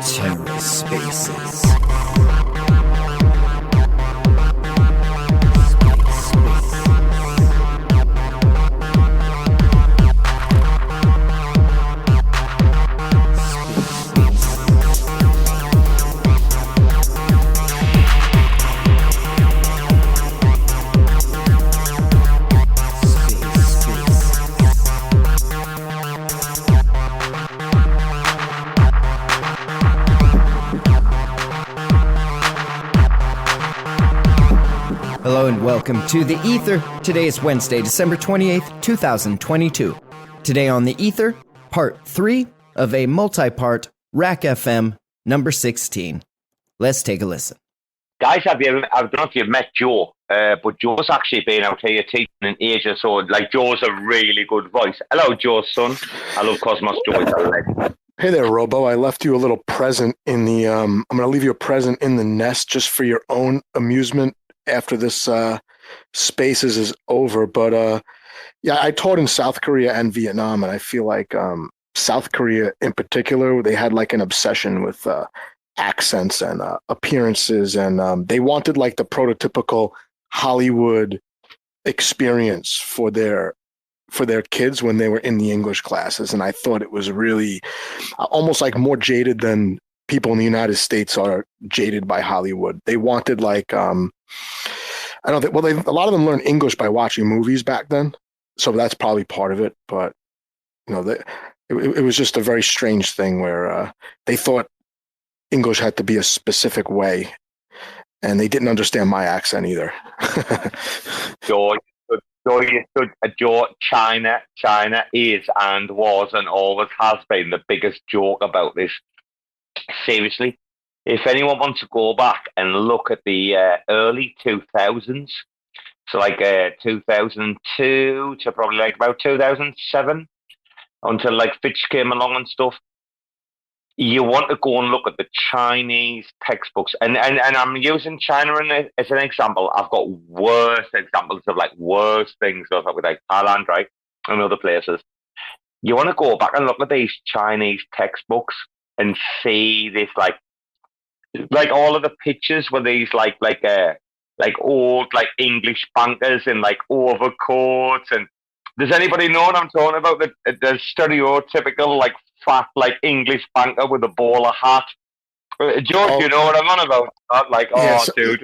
TerraSpaces. Hello and welcome to The Ether. Today is Wednesday, December 28th, 2022. Today on The Ether, part 3 of a multi-part RAC FM number 16. Let's take a listen. Guys, I don't know if you've met Joe, but Joe's actually been out here teaching in Asia, so like Joe's a really good voice. Hello, Joe's son. I love Cosmos Joe. He's a legend. Hey there, Robo. I left you a little present in the, I'm going to leave you a present in the nest just for your own amusement after this Spaces is over. But yeah, I taught in South Korea and Vietnam, and I feel like South Korea in particular, they had like an obsession with accents and appearances, and they wanted like the prototypical Hollywood experience for their kids when they were in the English classes. And I thought it was really almost like more jaded than people in the United States are jaded by Hollywood. They wanted like, I don't think, well, a lot of them learned English by watching movies back then. So that's probably part of it. But, you know, it was just a very strange thing where they thought English had to be a specific way. And they didn't understand my accent either. Joe, China is and was and always has been the biggest joke about this. Seriously, if anyone wants to go back and look at the early 2000s, so like 2002 to probably like about 2007, until like Fitch came along and stuff, you want to go and look at the Chinese textbooks. And I'm using China as an example. I've got worse examples of like worse things with like Thailand, right, and other places. You want to go back and look at these Chinese textbooks and see this like all of the pictures with these like old like English bankers in like overcoats. And does anybody know what I'm talking about? The stereotypical like fat like English banker with a bowler hat. George, you know what I'm on about? Not like, yeah, dude.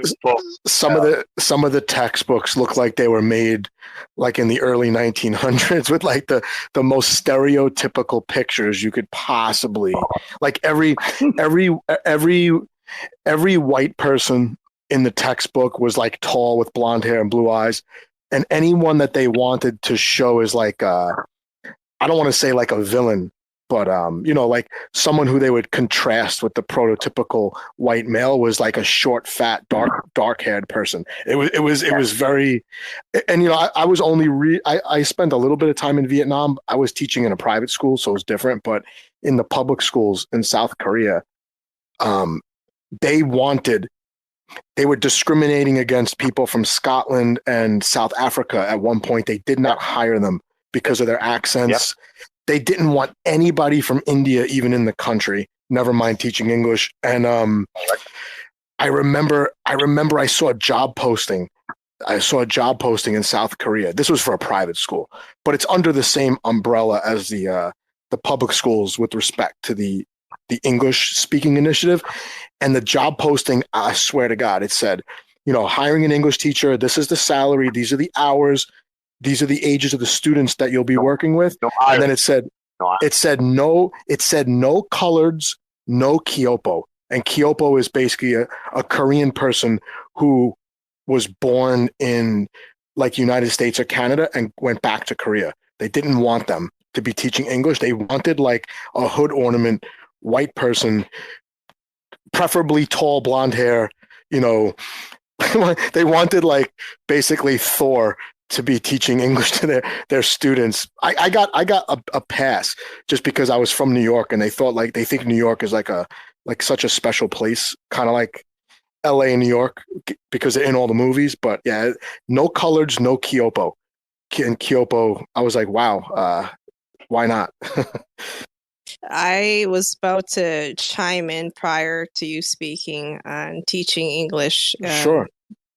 Some of the textbooks look like they were made like in the early 1900s with like the most stereotypical pictures you could possibly, like every white person in the textbook was like tall with blonde hair and blue eyes, and anyone that they wanted to show is like I don't want to say like a villain, but you know, like someone who they would contrast with the prototypical white male was like a short, fat, dark-haired person. It was very, and you know, I was only I spent a little bit of time in Vietnam. I was teaching in a private school, so it was different. But in the public schools in South Korea, they were discriminating against people from Scotland and South Africa. At one point, they did not hire them because of their accents. Yep. They didn't want anybody from India even in the country, never mind teaching English. And I remember I saw a job posting. I saw a job posting in South Korea. This was for a private school, but it's under the same umbrella as the public schools with respect to the English speaking initiative. And the job posting, I swear to God, it said, you know, hiring an English teacher, this is the salary, these are the hours, these are the ages of the students that you'll be working with. And then it said no coloreds, no Kyopo. And Kyopo is basically a Korean person who was born in like United States or Canada and went back to Korea. They didn't want them to be teaching English. They wanted like a hood ornament, white person, preferably tall, blonde hair, you know. They wanted like basically Thor to be teaching English to their students. I got a pass just because I was from New York, and they think New York is like such a special place, kind of like LA and New York, because they're in all the movies. But yeah, no coloreds, no Kyopo. in Kyopo, I was like, wow, why not? I was about to chime in prior to you speaking on teaching English. Sure.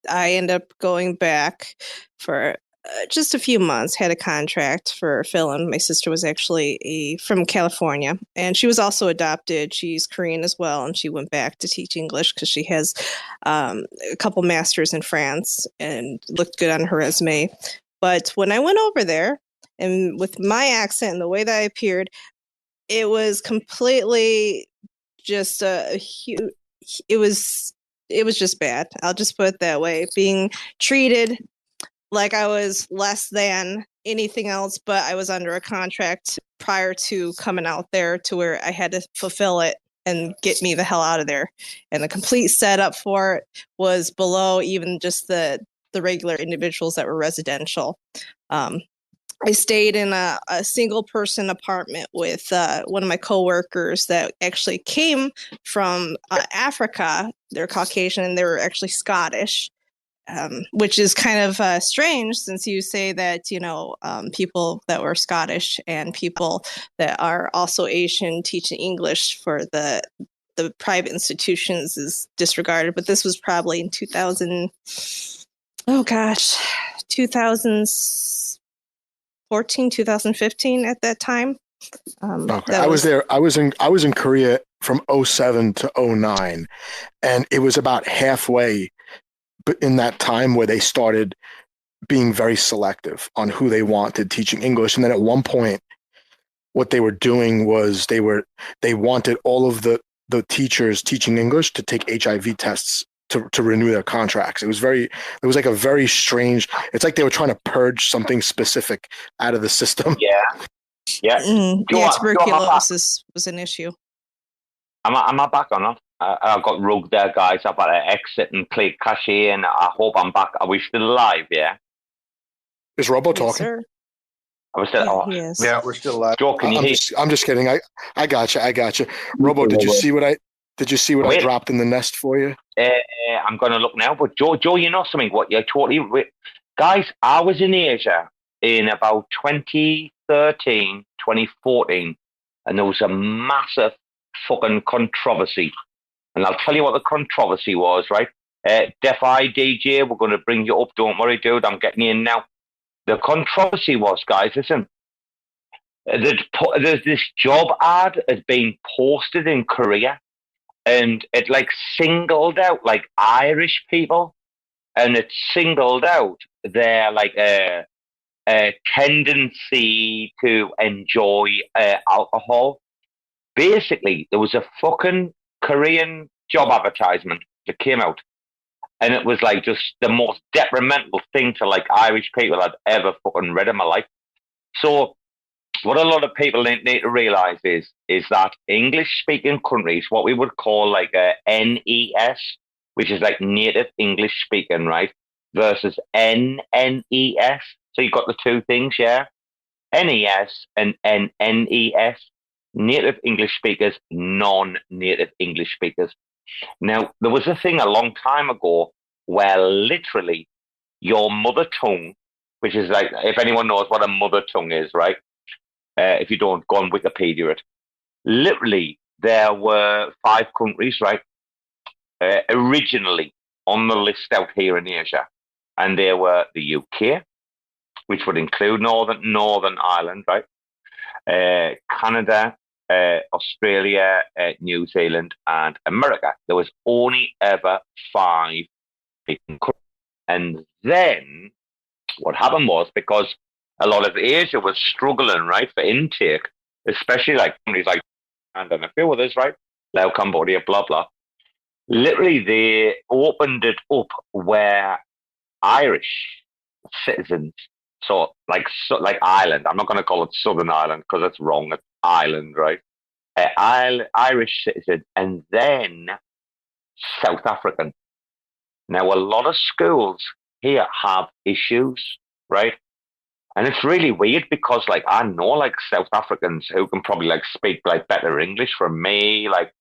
I ended up going back for just a few months, had a contract for film. My sister was actually from California, and she was also adopted. She's Korean as well, and she went back to teach English because she has a couple masters in France and looked good on her resume. But when I went over there, and with my accent and the way that I appeared, it was completely just it was just bad. I'll just put it that way. Being treated like I was less than anything else, but I was under a contract prior to coming out there to where I had to fulfill it and get me the hell out of there. And the complete setup for it was below even just the regular individuals that were residential. I stayed in a single person apartment with one of my coworkers that actually came from Africa. They're Caucasian and they were actually Scottish, which is kind of strange since you say that, people that were Scottish and people that are also Asian teaching English for the private institutions is disregarded. But this was probably in 2015 at that time. Okay. I was there. I was in Korea from 2007 to 2009, and it was about halfway in that time where they started being very selective on who they wanted teaching English. And then at one point, what they were doing was they wanted all of the teachers teaching English to take HIV tests to renew their contracts. It was like a very strange, it's like they were trying to purge something specific out of the system. Yeah. Tuberculosis was an issue. Am I back or not? I got rugged there, guys. I've got to exit and click cashier, and I hope I'm back. Are we still live? Yeah. Is Robo Yes, talking? sir. I was still. Yes. Yeah, we're still live. Joe, can you hear? I'm just kidding. I got you. Robo, did you see what I dropped in the nest for you? I'm going to look now. But Joe, you know something? What you're totally guys. I was in Asia in about 2013, 2014, and there was a massive fucking controversy. And I'll tell you what the controversy was, right? Def Eye DJ, we're going to bring you up. Don't worry, dude. I'm getting you in now. The controversy was, guys, listen. There's this job ad has been posted in Korea, and it like singled out like Irish people, and it singled out their like a tendency to enjoy alcohol. Basically, there was a fucking Korean job advertisement that came out, and it was like just the most detrimental thing to like Irish people I'd ever fucking read in my life. So what a lot of people need to realize is that English-speaking countries, what we would call like a NES, which is like native English-speaking, right, versus NNES. So you've got the two things, yeah? NES and NNES. Native English speakers, non-native English speakers. Now, there was a thing a long time ago where literally your mother tongue, which is like, if anyone knows what a mother tongue is, right? If you don't, go on Wikipedia it. Literally, there were 5 countries, right? Originally on the list out here in Asia. And there were the UK, which would include Northern Ireland, right? Canada, Australia, New Zealand, and America. There was only ever 5 people. And then what happened was, because a lot of Asia was struggling, right, for intake, especially like companies like and a few others, right, Laos, Cambodia, blah, blah. Literally, they opened it up where Irish citizens, so like Ireland, I'm not going to call it Southern Ireland because it's wrong, it's Ireland, right? Irish citizen, and then South African. Now, a lot of schools here have issues, right? And it's really weird because, like, I know, like, South Africans who can probably, like, speak, like, better English from me, like,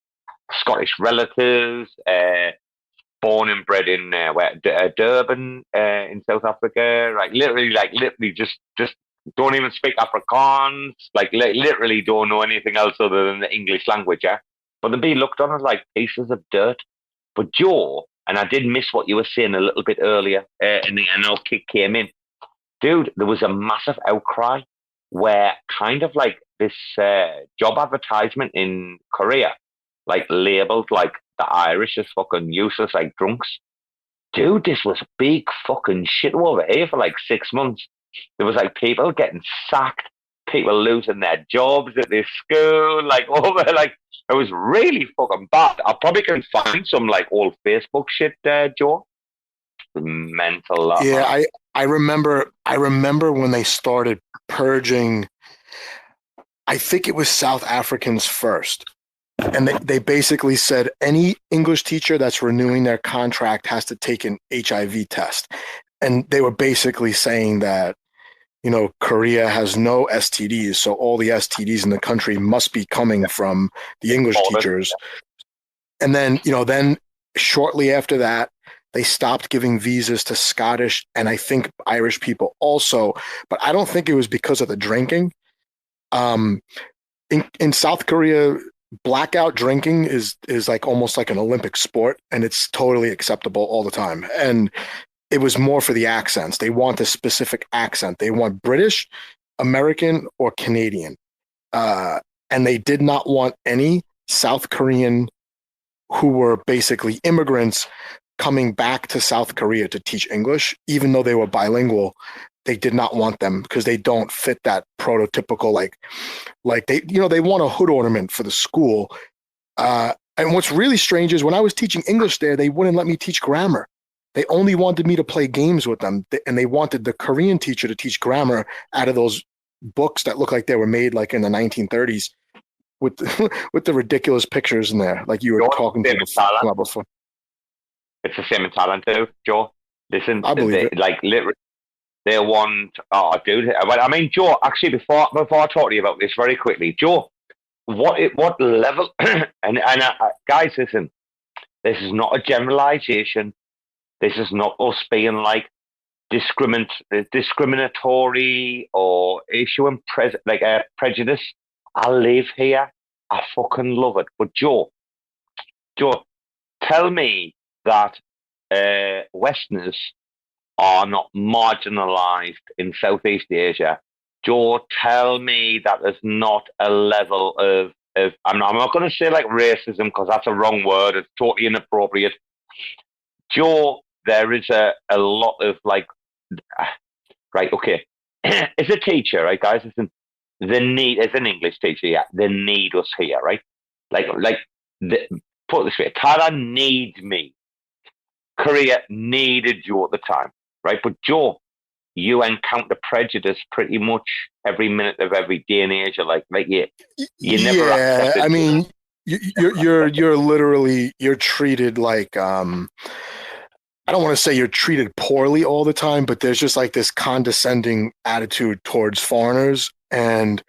Scottish relatives, but born and bred in Durban in South Africa. Literally, just don't even speak Afrikaans. Literally don't know anything else other than the English language. Yeah, but they'd be looked on as like pieces of dirt. But Joe, and I did miss what you were saying a little bit earlier, and the NL kick came in. Dude, there was a massive outcry where kind of like this job advertisement in Korea, like labeled like the Irish as fucking useless, like drunks. Dude, this was big fucking shit over here for like 6 months. There was like people getting sacked, people losing their jobs at this school, like over, like it was really fucking bad. I probably can find some like old Facebook shit, Joe. Mental. Yeah, I remember when they started purging. I think it was South Africans first. And they basically said any English teacher that's renewing their contract has to take an HIV test. And they were basically saying that, Korea has no STDs, so all the STDs in the country must be coming from the English teachers. And then, then shortly after that, they stopped giving visas to Scottish and I think Irish people also, but I don't think it was because of the drinking. In South Korea, blackout drinking is like almost like an Olympic sport, and it's totally acceptable all the time. And it was more for the accents. They want a specific accent. They want British, American, or Canadian. And they did not want any South Korean who were basically immigrants coming back to South Korea to teach English, even though they were bilingual. They did not want them because they don't fit that prototypical, like they want a hood ornament for the school. And what's really strange is when I was teaching English there, they wouldn't let me teach grammar. They only wanted me to play games with them. And they wanted the Korean teacher to teach grammar out of those books that look like they were made like in the 1930s with the ridiculous pictures in there. Like you were talking to before. It's the same in Thailand too, Joe. Listen, I believe it. Like literally, they want. Oh, dude. I mean, Joe. Actually, before I talk to you about this very quickly, Joe, what level? and guys, listen. This is not a generalization. This is not us being like discriminatory or issuing prejudice. I live here. I fucking love it. But Joe, tell me that Westerners are not marginalized in Southeast Asia. Joe, tell me that there's not a level of I'm not going to say like racism because that's a wrong word. It's totally inappropriate. Joe, there is a lot of like, right, okay. As a teacher, right, guys, listen, as an English teacher, yeah, they need us here, right? Put it this way, Thailand needs me. Korea needed you at the time, right? But Joe, you encounter prejudice pretty much every minute of every day in Asia. Like you never. Yeah, I mean, you're literally treated like I don't want to say you're treated poorly all the time, but there's just like this condescending attitude towards foreigners. And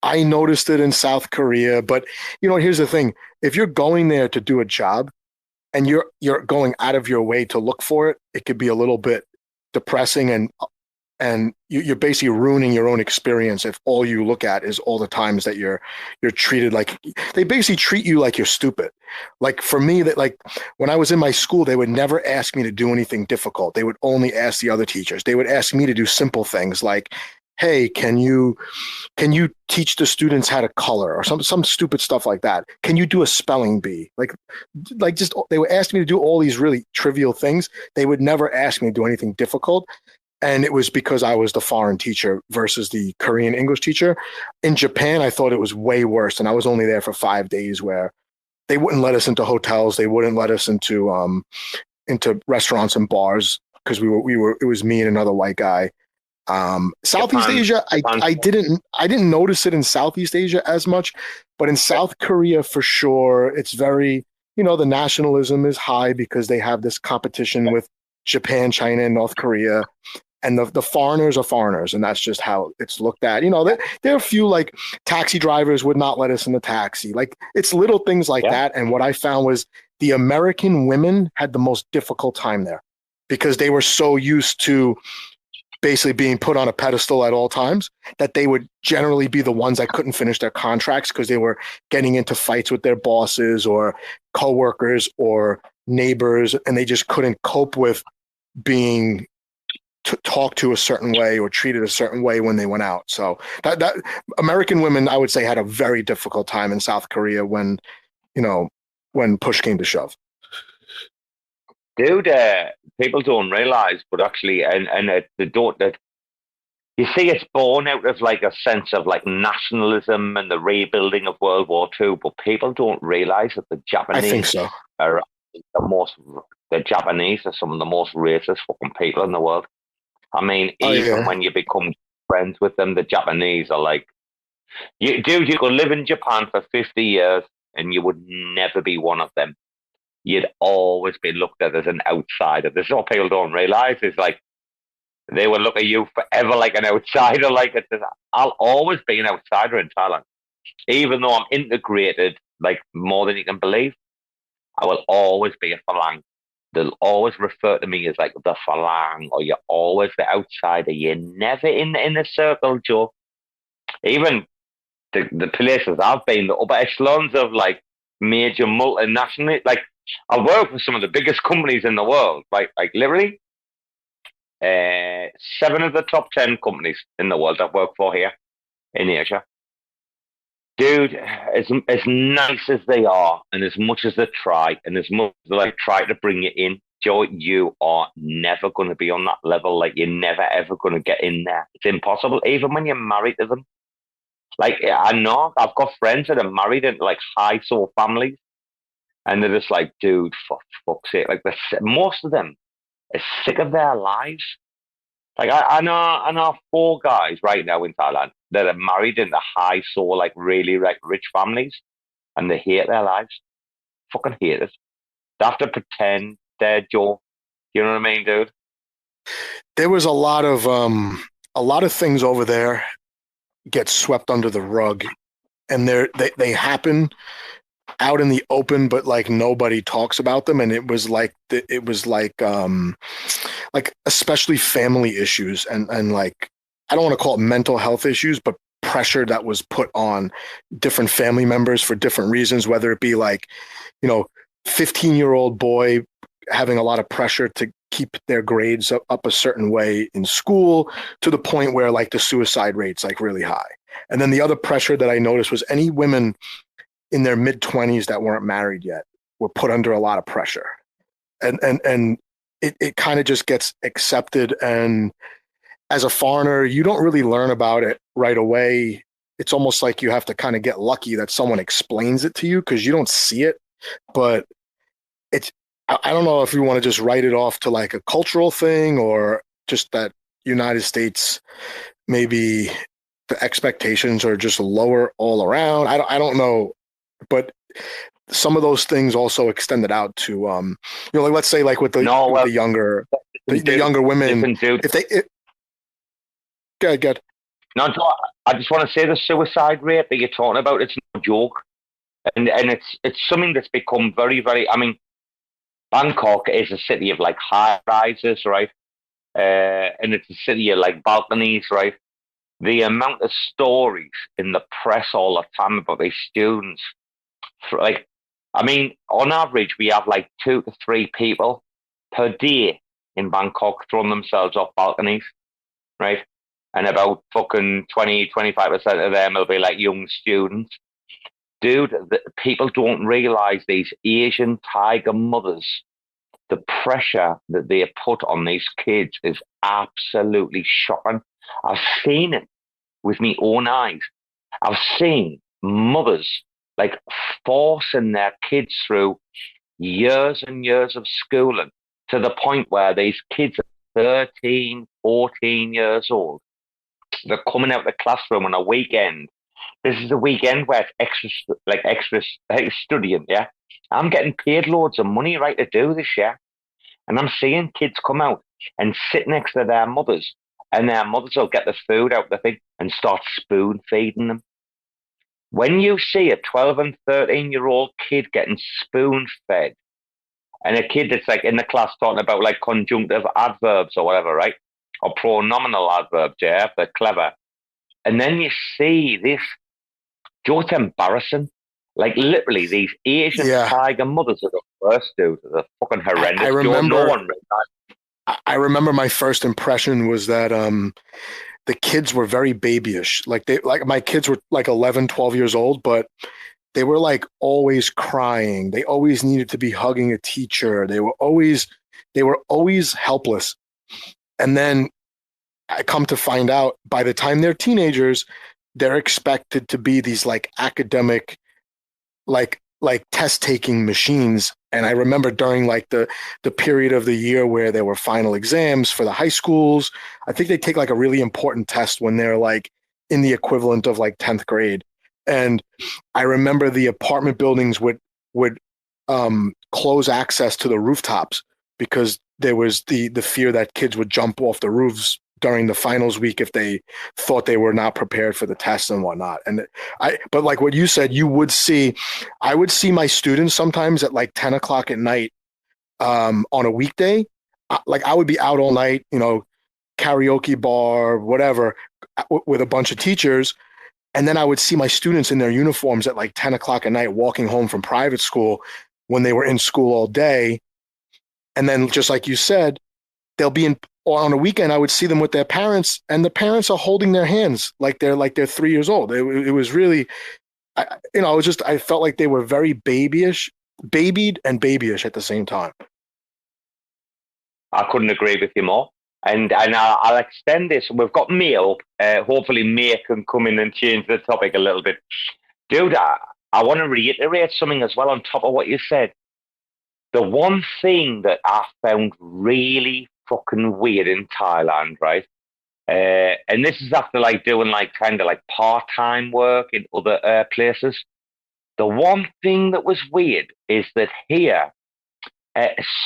I noticed it in South Korea. But, here's the thing. If you're going there to do a job and you're going out of your way to look for it, it could be a little bit depressing and you're basically ruining your own experience if all you look at is all the times that you're treated like they basically treat you like you're stupid. Like for me, that like when I was in my school, they would never ask me to do anything difficult. They would only ask the other teachers. They would ask me to do simple things like, hey, can you teach the students how to color or some stupid stuff like that? Can you do a spelling bee? Like just they would ask me to do all these really trivial things. They would never ask me to do anything difficult. And it was because I was the foreign teacher versus the Korean English teacher. In Japan, I thought it was way worse. And I was only there for 5 days where they wouldn't let us into hotels. They wouldn't let us into restaurants and bars because it was me and another white guy. Southeast Asia, I didn't notice it in Southeast Asia as much, but in South Korea for sure, it's very, the nationalism is high because they have this competition with Japan, China, and North Korea. And the foreigners are foreigners, and that's just how it's looked at. There are a few like taxi drivers would not let us in the taxi. Like it's little things like that. And what I found was the American women had the most difficult time there because they were so used to basically being put on a pedestal at all times that they would generally be the ones that couldn't finish their contracts because they were getting into fights with their bosses or coworkers neighbors, and they just couldn't cope with being talked to a certain way or treated a certain way when they went out. So that American women, I would say, had a very difficult time in South Korea when push came to shove. Dude, people don't realize, but actually, they don't. That you see, it's born out of like a sense of like nationalism and the rebuilding of World War II. But people don't realize that the Japanese, I think so, are the Japanese are some of the most racist fucking people in the world. I mean, even when you become friends with them, the Japanese are like, you could live in Japan for 50 years and you would never be one of them. You'd always be looked at as an outsider. This is what people don't realize. Is like they will look at you forever like an outsider. Like I'll always be an outsider in Thailand, even though I'm integrated like more than you can believe. I will always be a Falang. They'll always refer to me as like the Falang, or you're always the outsider. You're never in the inner circle, Joe. Even the places I've been, the upper echelons of like major multinational, like I work for some of the biggest companies in the world, like literally 7 of the top 10 companies in the world I've worked for here in Asia. Dude, as nice as they are, and as much as they try, and as much as they try to bring you in, Joe, you are never going to be on that level. Like, you're never, ever going to get in there. It's impossible, even when you're married to them. Like, I know, I've got friends that are married in, like, high-soul families, and they're just like, dude, for fuck's sake. Like, most of them are sick of their lives. Like, I know 4 guys right now in Thailand that are married in the high soul, like really like rich families, and they hate their lives. Fucking hate it. They have to pretend they're Joe. You know what I mean, dude? There was a lot of things over there get swept under the rug, and they happen out in the open, but like nobody talks about them. And it was like especially family issues and like, I don't want to call it mental health issues, but pressure that was put on different family members for different reasons, whether it be like, 15-year-old boy having a lot of pressure to keep their grades up a certain way in school, to the point where like the suicide rate's like really high. And then the other pressure that I noticed was any women in their mid-20s that weren't married yet were put under a lot of pressure. And it kind of just gets accepted. And as a foreigner, you don't really learn about it right away. It's almost like you have to kind of get lucky that someone explains it to you, because you don't see it. But I don't know if you want to just write it off to like a cultural thing, or just that United States, maybe the expectations are just lower all around. I don't know. But some of those things also extended out to, like, let's say like with the younger women, Good. No, I just want to say the suicide rate that you're talking about, it's no joke. And it's something that's become very, very, I mean, Bangkok is a city of like high rises, right? And it's a city of like balconies, right? The amount of stories in the press all the time about these students, like, I mean, on average, we have like 2 to 3 people per day in Bangkok throwing themselves off balconies, right? And about fucking 20-25% of them will be like young students. Dude, people don't realize these Asian tiger mothers, the pressure that they put on these kids is absolutely shocking. I've seen it with my own eyes. I've seen mothers like forcing their kids through years and years of schooling, to the point where these kids are 13, 14 years old. They're coming out of the classroom on a weekend. This is a weekend where it's extra studying, yeah? I'm getting paid loads of money, right, to do this, yeah? And I'm seeing kids come out and sit next to their mothers, and their mothers will get the food out the thing and start spoon feeding them. When you see a 12 and 13-year-old kid getting spoon fed and a kid that's like in the class talking about like conjunctive adverbs or whatever, right? Or pronominal adverbs, yeah, they're clever. And then you see this, just embarrassing. Like literally, these Asian tiger mothers are the worst, dude. They're fucking horrendous. I remember. No one read that. I remember my first impression was that the kids were very babyish. Like my kids were like 11, 12 years old, but they were like always crying. They always needed to be hugging a teacher. They were always helpless. And then I come to find out by the time they're teenagers, they're expected to be these like academic, like test-taking machines. And I remember during like the period of the year where there were final exams for the high schools, I think they take like a really important test when they're like in the equivalent of like 10th grade. And I remember the apartment buildings would close access to the rooftops because there was the fear that kids would jump off the roofs during the finals week if they thought they were not prepared for the tests and whatnot. But like what you said, I would see my students sometimes at like 10 o'clock at night on a weekday. Like I would be out all night, karaoke bar, whatever, with a bunch of teachers. And then I would see my students in their uniforms at like 10 o'clock at night walking home from private school when they were in school all day. And then just like you said, they'll be or on a weekend, I would see them with their parents, and the parents are holding their hands like they're 3 years old. It was really, I felt like they were very babied and babyish at the same time. I couldn't agree with you more. And I'll extend this. We've got Mail. Hopefully, May can come in and change the topic a little bit. Dude, I want to reiterate something as well on top of what you said. The one thing that I found really fucking weird in Thailand, right? And this is after like doing like kind of like part-time work in other places. The one thing that was weird is that here,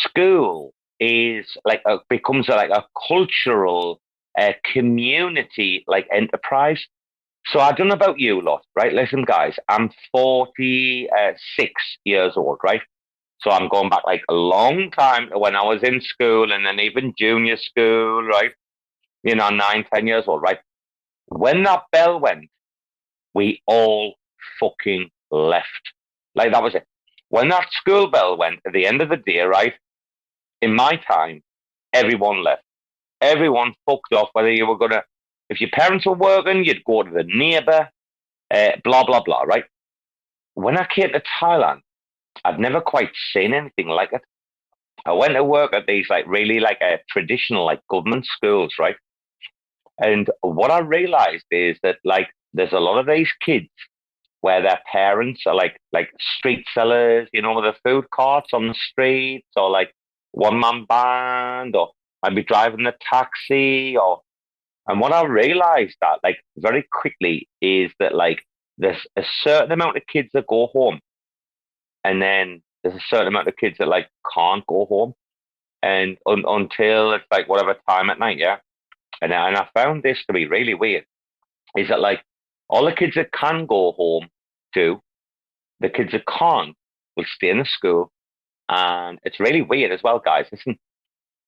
school is like becomes like a cultural community like enterprise. So I don't know about you lot, right? Listen, guys, I'm 46 years old, right? So I'm going back like a long time to when I was in school and then even junior school, right? 9, 10 years old, right? When that bell went, we all fucking left. Like that was it. When that school bell went at the end of the day, right? In my time, everyone left. Everyone fucked off. Whether you were if your parents were working, you'd go to the neighbor, blah, blah, blah, right? When I came to Thailand, I'd never quite seen anything like it. I went to work at these like really like traditional like government schools, right? And what I realized is that like there's a lot of these kids where their parents are like street sellers, with the food carts on the streets, or like one-man band, or I'd be driving the taxi, and what I realized that like very quickly is that like there's a certain amount of kids that go home, and then there's a certain amount of kids that like can't go home, and until it's like whatever time at night, yeah. And I found this to be really weird. Is that like all the kids that can go home do, the kids that can't will stay in the school, and it's really weird as well, guys. Listen,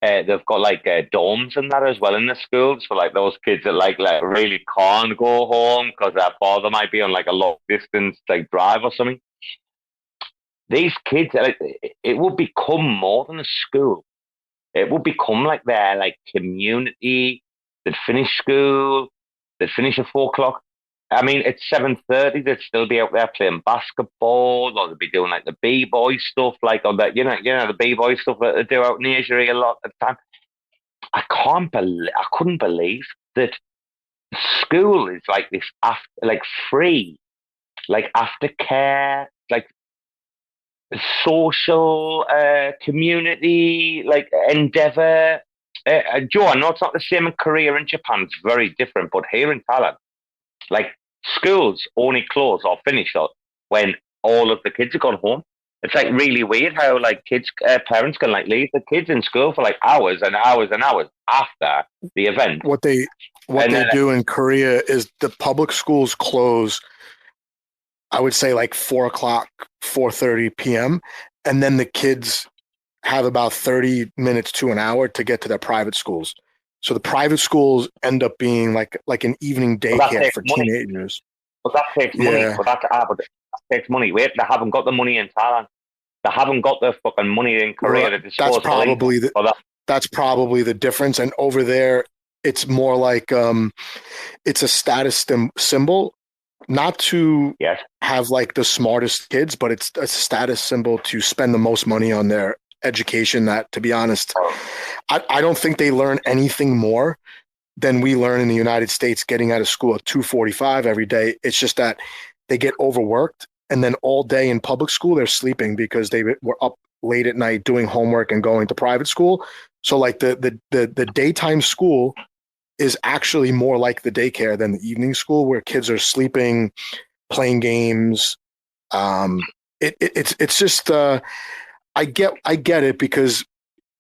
they've got like dorms and that as well in the schools for like those kids that like really can't go home because their father might be on like a long distance like drive or something. These kids, it will become more than a school. It will become like their like community. They'd finish school. They'd finish at 4 o'clock. I mean, at 7:30, they'd still be out there playing basketball, or they'd be doing like the b-boy stuff, like on that, the b-boy stuff that they do out in Asia a lot of the time. I couldn't believe that school is like this free, like aftercare, like social community, like endeavor. Joe, I know it's not the same in Korea and Japan. It's very different, but here in Thailand, like schools only close or finish up when all of the kids have gone home. It's like really weird how like parents can like leave the kids in school for like hours and hours and hours after the event. What they do in Korea is the public schools close, I would say like 4 o'clock, 4:30 p.m. And then the kids have about 30 minutes to an hour to get to their private schools. So the private schools end up being like an evening daycare for teenagers. But that takes money. But that takes money. Wait, they haven't got the money in Thailand. They haven't got the fucking money in Korea. Right. That's probably the difference. And over there, it's more like it's a status symbol, not to have like the smartest kids, but it's a status symbol to spend the most money on their education. That, to be honest, I don't think they learn anything more than we learn in the United States getting out of school at 2:45 every day. It's just that they get overworked, and then all day in public school, they're sleeping because they were up late at night doing homework and going to private school. So like the daytime school is actually more like the daycare than the evening school, where kids are sleeping, playing games. It's just I get it, because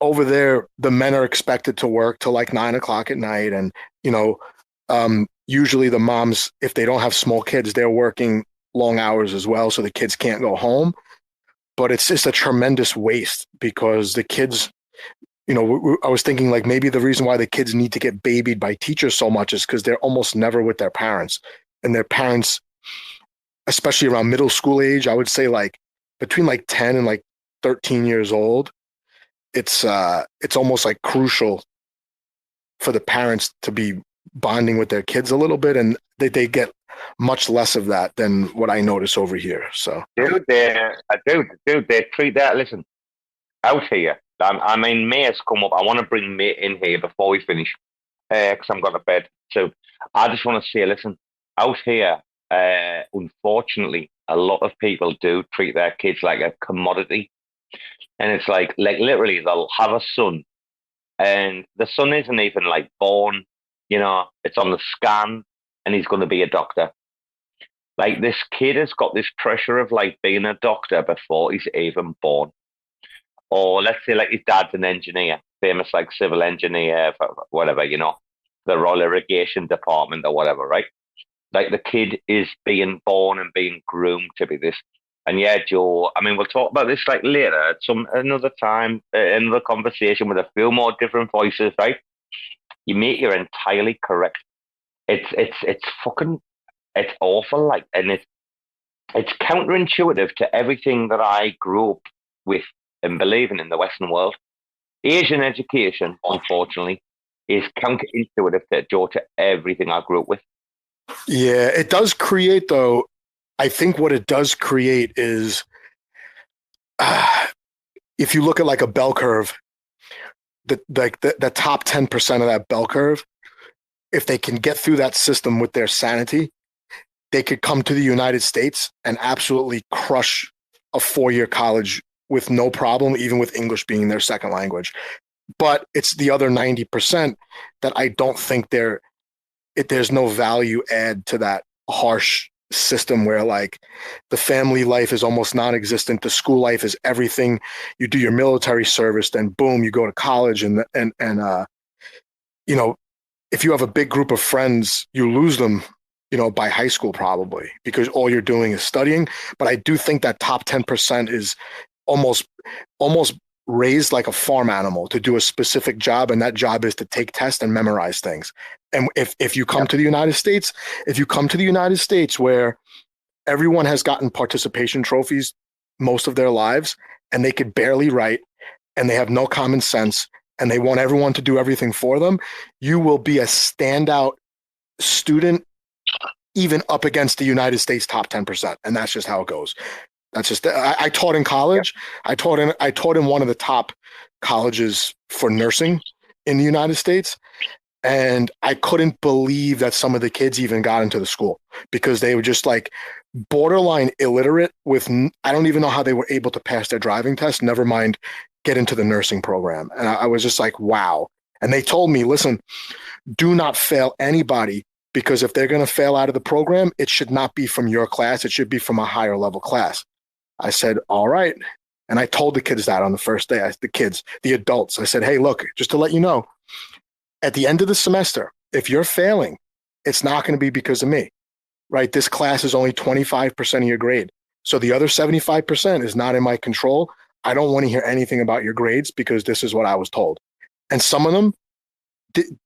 over there the men are expected to work till like 9 o'clock at night, and usually the moms, if they don't have small kids, they're working long hours as well, so the kids can't go home. But it's just a tremendous waste, because the kids, I was thinking like maybe the reason why the kids need to get babied by teachers so much is because they're almost never with their parents. And their parents, especially around middle school age, I would say like between like 10 and like 13 years old, it's almost like crucial for the parents to be bonding with their kids a little bit, and they get much less of that than what I notice over here. So dude, they treat that. Listen, out here, I mean, May has come up. I want to bring May in here before we finish, because I'm going to bed. So I just want to say, listen, out here, unfortunately, a lot of people do treat their kids like a commodity. And it's like literally they'll have a son, and the son isn't even like born, it's on the scan, and he's going to be a doctor. Like, this kid has got this pressure of like being a doctor before he's even born. Or let's say like his dad's an engineer, famous like civil engineer, whatever, the Royal Irrigation Department or whatever, right? Like, the kid is being born and being groomed to be this. And yeah, Joe, I mean, we'll talk about this like later at another time, another conversation with a few more different voices, right? You're entirely correct. It's fucking, it's awful, like, and it's counterintuitive to everything that I grew up with and believing in the Western world. Asian education, unfortunately, is counterintuitive to everything I grew up with. Yeah, it does create, though. I think what it does create is, if you look at like a bell curve, the top 10% of that bell curve, if they can get through that system with their sanity, they could come to the United States and absolutely crush a 4-year college with no problem, even with English being their second language. But it's the other 90% that I don't think there's no value add to that harsh system where like the family life is almost non-existent. The school life is everything. You do your military service, then boom, you go to college, and if you have a big group of friends, you lose them, by high school probably, because all you're doing is studying. But I do think that top 10% is almost raised like a farm animal to do a specific job, and that job is to take tests and memorize things. And if you come to the United States, where everyone has gotten participation trophies most of their lives, and they could barely write, and they have no common sense, and they want everyone to do everything for them, you will be a standout student, even up against the United States top 10%. And that's just how it goes. That's just, I taught in college. I taught in one of the top colleges for nursing in the United States. And I couldn't believe that some of the kids even got into the school, because they were just like borderline illiterate with, I don't even know how they were able to pass their driving test, never mind get into the nursing program. And I was just like, wow. And they told me, listen, do not fail anybody, because if they're going to fail out of the program, it should not be from your class. It should be from a higher level class. I said, all right. And I told the kids that on the first day, the adults, I said, hey, look, just to let you know, at the end of the semester, if you're failing, it's not going to be because of me, right? This class is only 25% of your grade. So the other 75% is not in my control. I don't want to hear anything about your grades because this is what I was told. And some of them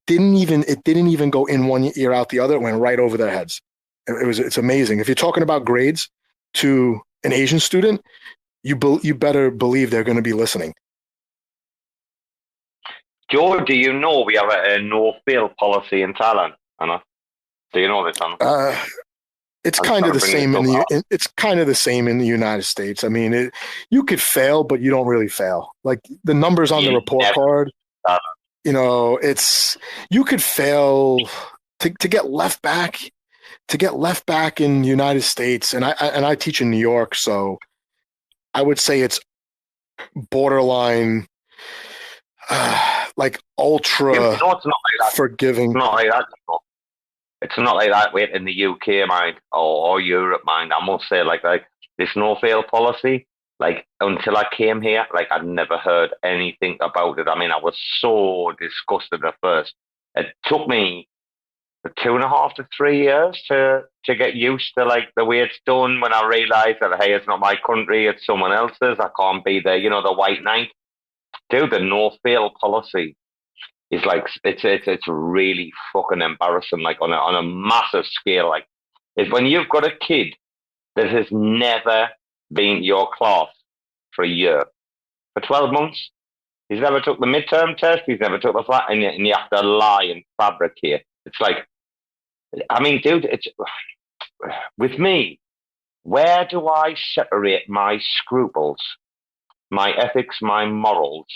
didn't even go in one ear out the other. It went right over their heads. It's amazing. If you're talking about grades to an Asian student, you better believe they're going to be listening. Joe, do you know we have a no-fail policy in Thailand? Anna? Do you know this, Anna? It's kind of the same in the United States. I mean, you could fail, but you don't really fail. Like the numbers on the report card, you could fail to get left back. To get left back in the United States, and I teach in New York, so I would say it's borderline, like ultra it's not like that. Forgiving. It's not like that. It's not like that in the UK mind or Europe mind. I must say, like this no-fail policy. Like until I came here, like I'd never heard anything about it. I mean, I was so disgusted at first. It took me 2.5 to 3 years to get used to like the way it's done. When I realized that, hey, it's not my country, it's someone else's. I can't be the white knight. Dude, the no-fail policy is like it's really fucking embarrassing. Like on a massive scale. Like is when you've got a kid that has never been your class for a year, for 12 months. He's never took the midterm test. He's never took the flat, and you have to lie and fabricate. It's like, I mean, dude, it's with me. Where do I separate my scruples, my ethics, my morals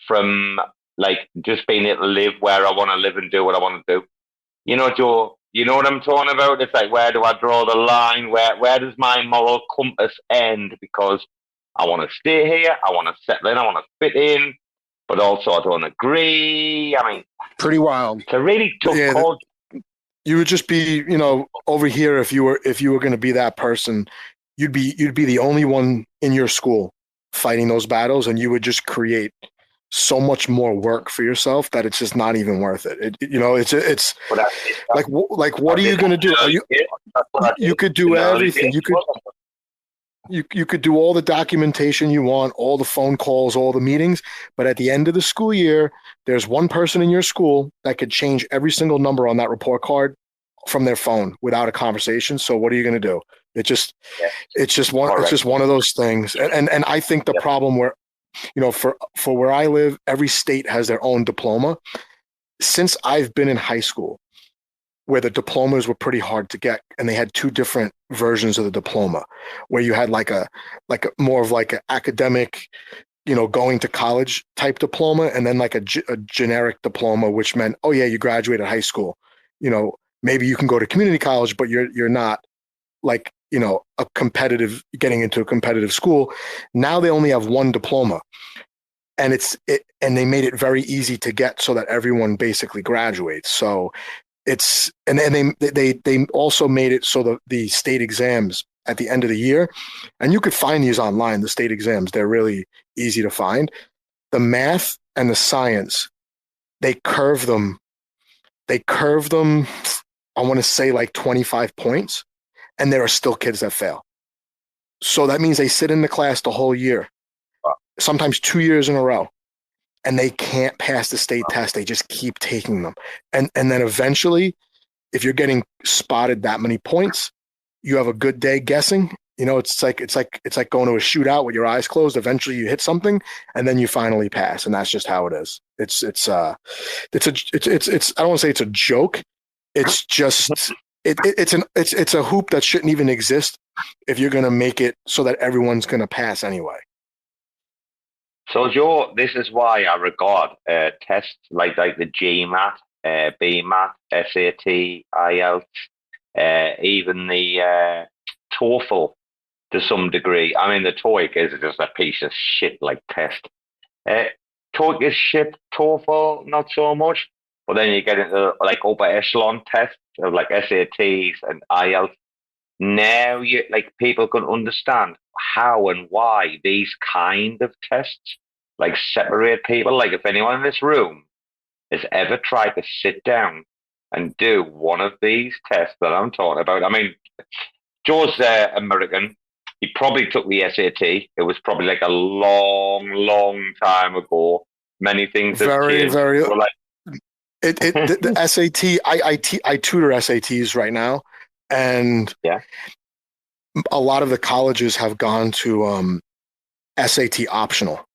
from like just being able to live where I want to live and do what I want to do? You know, Joe, you know what I'm talking about? It's like, where do I draw the line? Where does my moral compass end? Because I want to stay here, I want to settle in, I want to fit in, but also I don't agree. I mean, pretty wild. It's a really tough call. You would just be, over here if you were going to be that person, you'd be the only one in your school fighting those battles, and you would just create so much more work for yourself that it's just not even worth it. It's like what are you going to do? You could do everything. You could do all the documentation you want, all the phone calls, all the meetings, but at the end of the school year, there's one person in your school that could change every single number on that report card from their phone without a conversation. So what are you going to do? It's just one of those things. And I think the problem where, for where I live, every state has their own diploma. Since I've been in high school, where the diplomas were pretty hard to get, and they had two different versions of the diploma, where you had like a more of like an academic, going to college type diploma, and then like a generic diploma, which meant, oh yeah, you graduated high school. Maybe you can go to community college, but you're not like, getting into a competitive school. Now they only have one diploma, and and they made it very easy to get so that everyone basically graduates. So they also made it so the state exams at the end of the year, and you could find these online, the state exams, they're really easy to find. The math and the science, they curve them, I want to say like 25 points, and there are still kids that fail. So that means they sit in the class the whole year, sometimes 2 years in a row, and they can't pass the state test. They just keep taking them. And then eventually, if you're getting spotted that many points, you have a good day guessing. It's like going to a shootout with your eyes closed. Eventually you hit something, and then you finally pass. And that's just how it is. I don't want to say it's a joke. It's just, it's a hoop that shouldn't even exist if you're going to make it so that everyone's going to pass anyway. So, Joe, this is why I regard tests like the GMAT, BMAT, SAT, IELTS, even the TOEFL to some degree. I mean, the TOEIC is just a piece of shit like test. TOEIC is shit, TOEFL not so much. But then you get into like upper echelon tests of like SATs and IELTS. Now people can understand how and why these kind of tests like separate people. Like if anyone in this room has ever tried to sit down and do one of these tests that I'm talking about, I mean, Joe's American, He probably took the SAT. It was probably like a long, long time ago. Many things have changed. Very. We're like, The SAT. I tutor SATs right now, and yeah, a lot of the colleges have gone to SAT optional.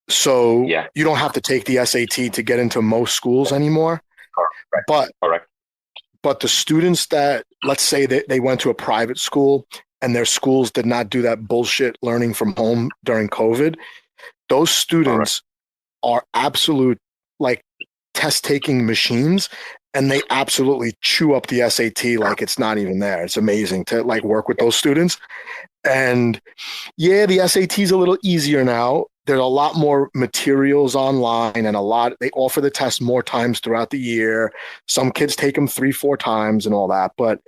So yeah, you don't have to take the SAT to get into most schools anymore. correct. But the students that, let's say that they went to a private school and their schools did not do that bullshit learning from home during COVID, those students are absolute like test taking machines, and they absolutely chew up the SAT like it's not even there. It's amazing to like work with those students. And yeah, the SAT is a little easier now. There's a lot more materials online, and they offer the test more times throughout the year. Some kids take them 3-4 times and all that, but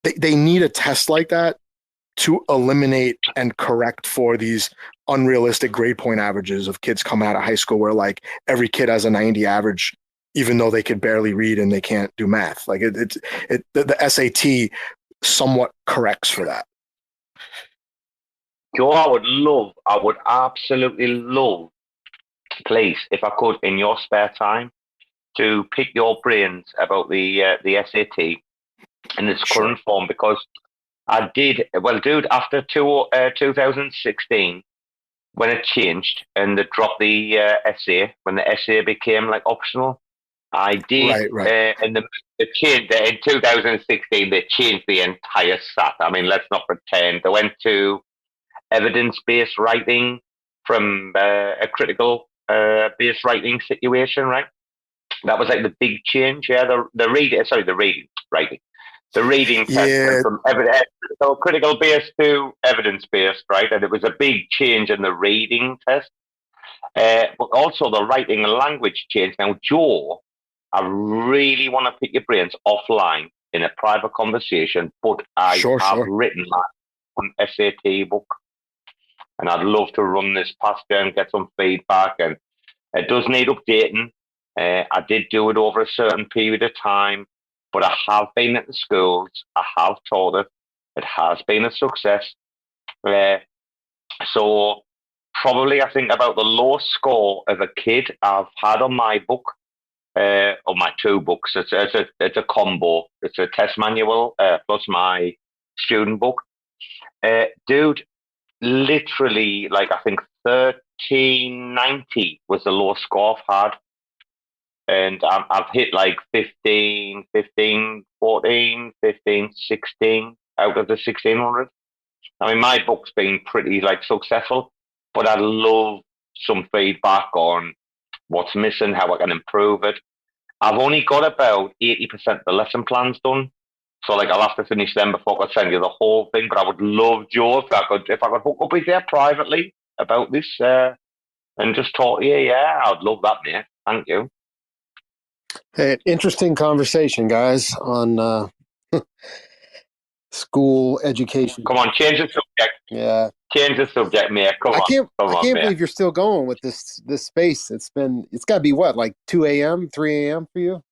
they need a test like that to eliminate and correct for these unrealistic grade point averages of kids coming out of high school where like every kid has a 90 average, even though they could barely read and they can't do math. Like the SAT somewhat corrects for that. Joe, I would absolutely love, please, if I could, in your spare time, to pick your brains about the SAT in its current form, because I did, well, dude, after 2016, when it changed and they dropped the essay, when the essay became like optional, I did, and the change in 2016, they changed the entire SAT. I mean, let's not pretend. They went to evidence-based writing from a critical based writing situation, right? That was like the big change. Yeah, the reading writing. The reading test went from critical based to evidence based, right? And it was a big change in the reading test, but also the writing and language change. Now, Joe, I really want to pick your brains offline in a private conversation, but I have written my own SAT book, and I'd love to run this past you and get some feedback. And it does need updating. I did do it over a certain period of time, but I have been at the schools. I have taught it. It has been a success. So probably I think about the lowest score of a kid I've had on my book, on my 2 books. It's a combo. It's a test manual plus my student book. Dude, literally, like I think 1390 was the lowest score I've had. And I've hit like 15, 14, 15, 16 out of the 1600. I mean, my book's been pretty like successful, but I'd love some feedback on what's missing, how I can improve it. I've only got about 80% of the lesson plans done. So like I'll have to finish them before I send you the whole thing. But I would love, Joe, if I could hook up with you privately about this and just talk to you. Yeah, I'd love that, mate. Thank you. Hey, interesting conversation, guys, on school education. Come on, change the subject. Yeah, change the subject, mate. I can't believe you're still going with this space. It's got to be what, like 2 a.m., 3 a.m. for you?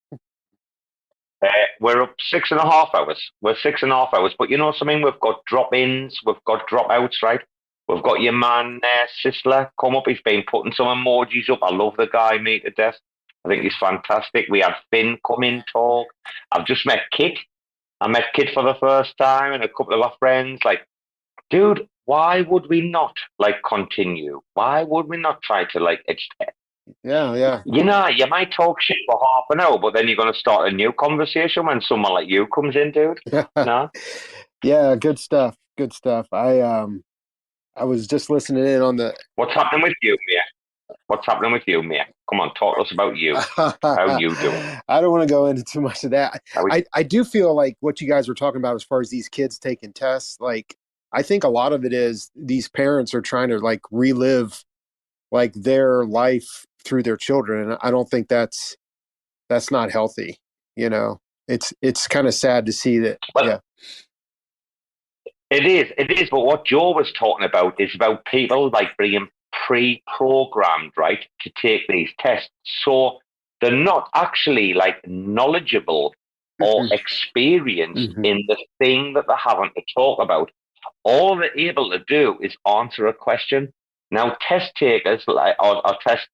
We're up 6.5 hours. We're 6.5 hours, but you know something? We've got drop-ins, we've got drop-outs, right? We've got your man, Sistla, come up. He's been putting some emojis up. I love the guy, mate, to death. I think he's fantastic. We had Finn come in, talk. I've just met Kit. I met Kit for the first time and a couple of our friends. Like, dude, why would we not, like, continue? Why would we not try to, like, extend? Yeah. You know, you might talk shit for half an hour, but then you're going to start a new conversation when someone like you comes in, dude. No? Yeah, good stuff. Good stuff. I was just listening in on the... What's happening with you, Mia? What's happening with you, Mia? Come on, talk to us about you. How you doing? I don't want to go into too much of that. I do feel like what you guys were talking about as far as these kids taking tests, like, I think a lot of it is these parents are trying to, like, relive, like, their life through their children. And I don't think that's not healthy. You know, it's kind of sad to see that. Well, yeah. It is. But what Joe was talking about is about people like being pre-programmed, right, to take these tests. So they're not actually like knowledgeable or experienced in the thing that they're having to talk about. all they're able to do is answer a question. Now, test takers or test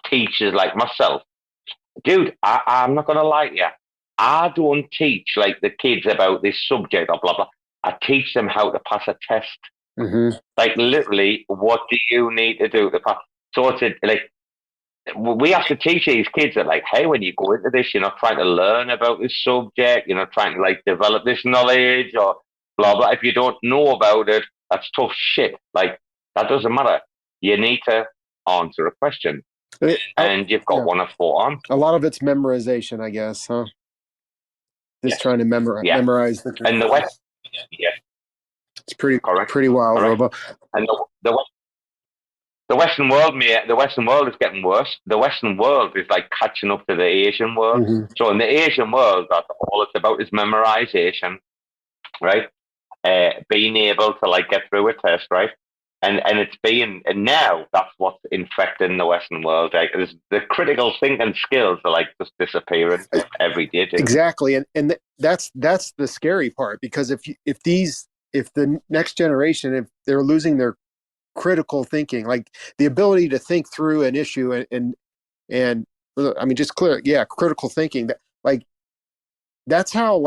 teachers like myself, dude, I'm not gonna lie to you. I don't teach the kids about this subject or blah blah. I teach them how to pass a test. Literally, what do you need to do to pass? So it's we have to teach these kids that hey, when you go into this, you're not trying to learn about this subject. You're not trying to develop this knowledge or blah blah. If you don't know about it, that's tough shit. That doesn't matter. You need to answer a question, and you've got 1 or 4 on. A lot of it's memorization, I guess, huh? Just trying to memorize the. And the West, it's pretty correct. Pretty wild, correct. Robo. And the Western world, mate, the Western world is getting worse. The Western world is catching up to the Asian world. So in the Asian world, that's all it's about is memorization, right? Being able to get through a test, right? And now that's what's infecting the Western world. The critical thinking skills are just disappearing every day. Dude. Exactly, and that's the scary part, because if the next generation, if they're losing their critical thinking, the ability to think through an issue and I mean, just critical thinking, that's how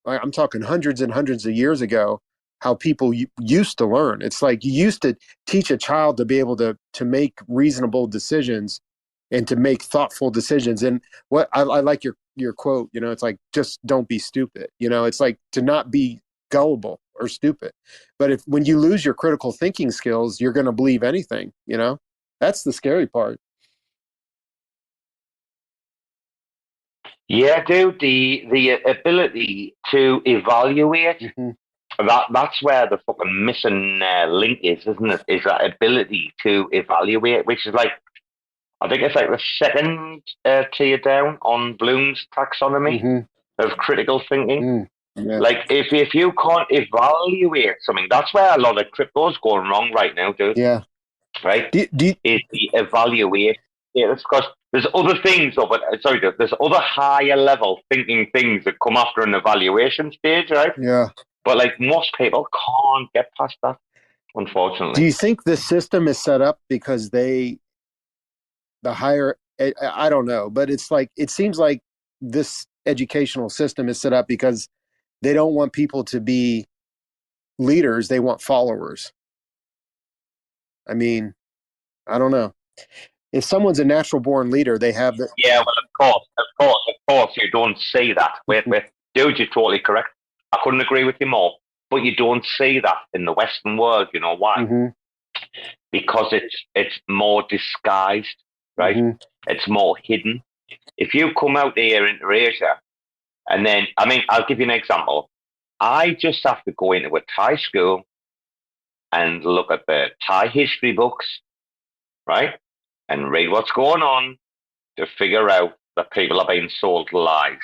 I'm talking hundreds and hundreds of years ago, how people used to learn. It's you used to teach a child to be able to make reasonable decisions and to make thoughtful decisions. And what I like your quote, it's just don't be stupid. It's to not be gullible or stupid. But when you lose your critical thinking skills, you're going to believe anything. That's the scary part. Yeah, dude. The ability to evaluate. That's where the fucking missing link is, isn't it? Is that ability to evaluate, which is I think it's the second tier down on Bloom's taxonomy of critical thinking. Yeah. If you can't evaluate something, that's where a lot of crypto's going wrong right now, dude. Yeah. Right? Is the evaluation. Yeah, that's because there's other things, there's other higher level thinking things that come after an evaluation stage, right? Yeah. But most people can't get past that, unfortunately. Do you think the system is set up because I don't know, but it's it seems like this educational system is set up because they don't want people to be leaders. They want followers. I mean, I don't know. If someone's a natural born leader, they have the. Yeah, well, of course, you don't see that. Wait. Dude, you're totally correct. I couldn't agree with you more. But you don't see that in the Western world. You know why? Because it's more disguised, right? It's more hidden. If you come out here into Asia, and then, I mean, I'll give you an example. I just have to go into a Thai school and look at the Thai history books, right? And read what's going on to figure out that people are being sold lies.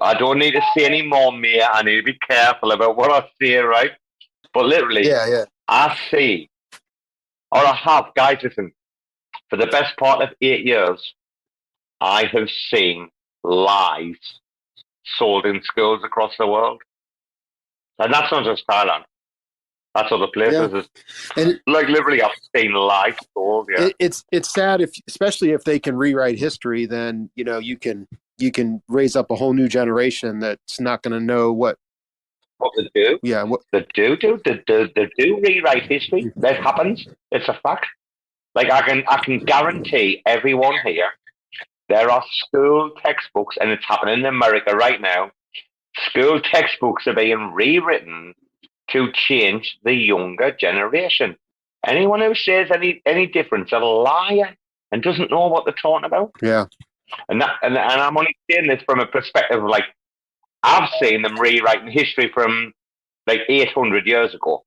I don't need to say any more, mate. I need to be careful about what I say, right? But literally, I see, or I have, guys, listen, for the best part of 8 years, I have seen lies sold in schools across the world. And that's not just Thailand. That's other places. Yeah. And literally, I've seen lies sold. Yeah. It's sad, especially if they can rewrite history. Then you can raise up a whole new generation that's not going to know what to do. Yeah, they do rewrite history. That happens. It's a fact. I can guarantee everyone here, there are school textbooks, and it's happening in America right now. School textbooks are being rewritten to change the younger generation. Anyone who says any difference, a liar and doesn't know what they're talking about. Yeah. And I'm only saying this from a perspective of I've seen them rewriting history from 800 years ago.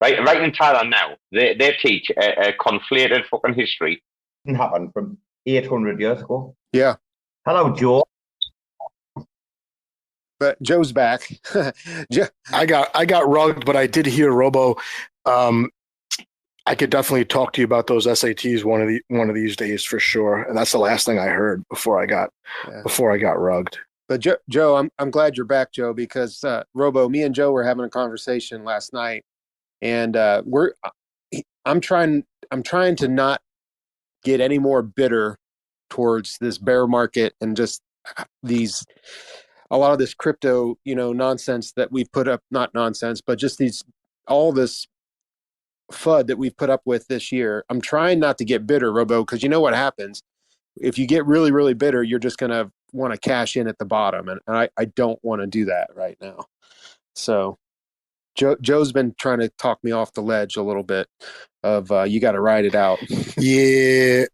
Right in Thailand now, they teach a conflated fucking history. Didn't happen from 800 years ago. Yeah. Hello, Joe. But Joe's back. I got rugged, but I did hear Robo. I could definitely talk to you about those SATs one of these days for sure. And that's the last thing I heard before I got rugged. But Joe, I'm glad you're back, Joe, because Robo, me and Joe were having a conversation last night, and I'm trying to not get any more bitter towards this bear market and just a lot of this crypto, nonsense that we put up, not nonsense, but just all this FUD that we've put up with this year. I'm trying not to get bitter, Robo, because you know what happens. If you get really, really bitter, you're just going to want to cash in at the bottom. And I don't want to do that right now. So Joe's been trying to talk me off the ledge a little bit of you got to ride it out. Yeah.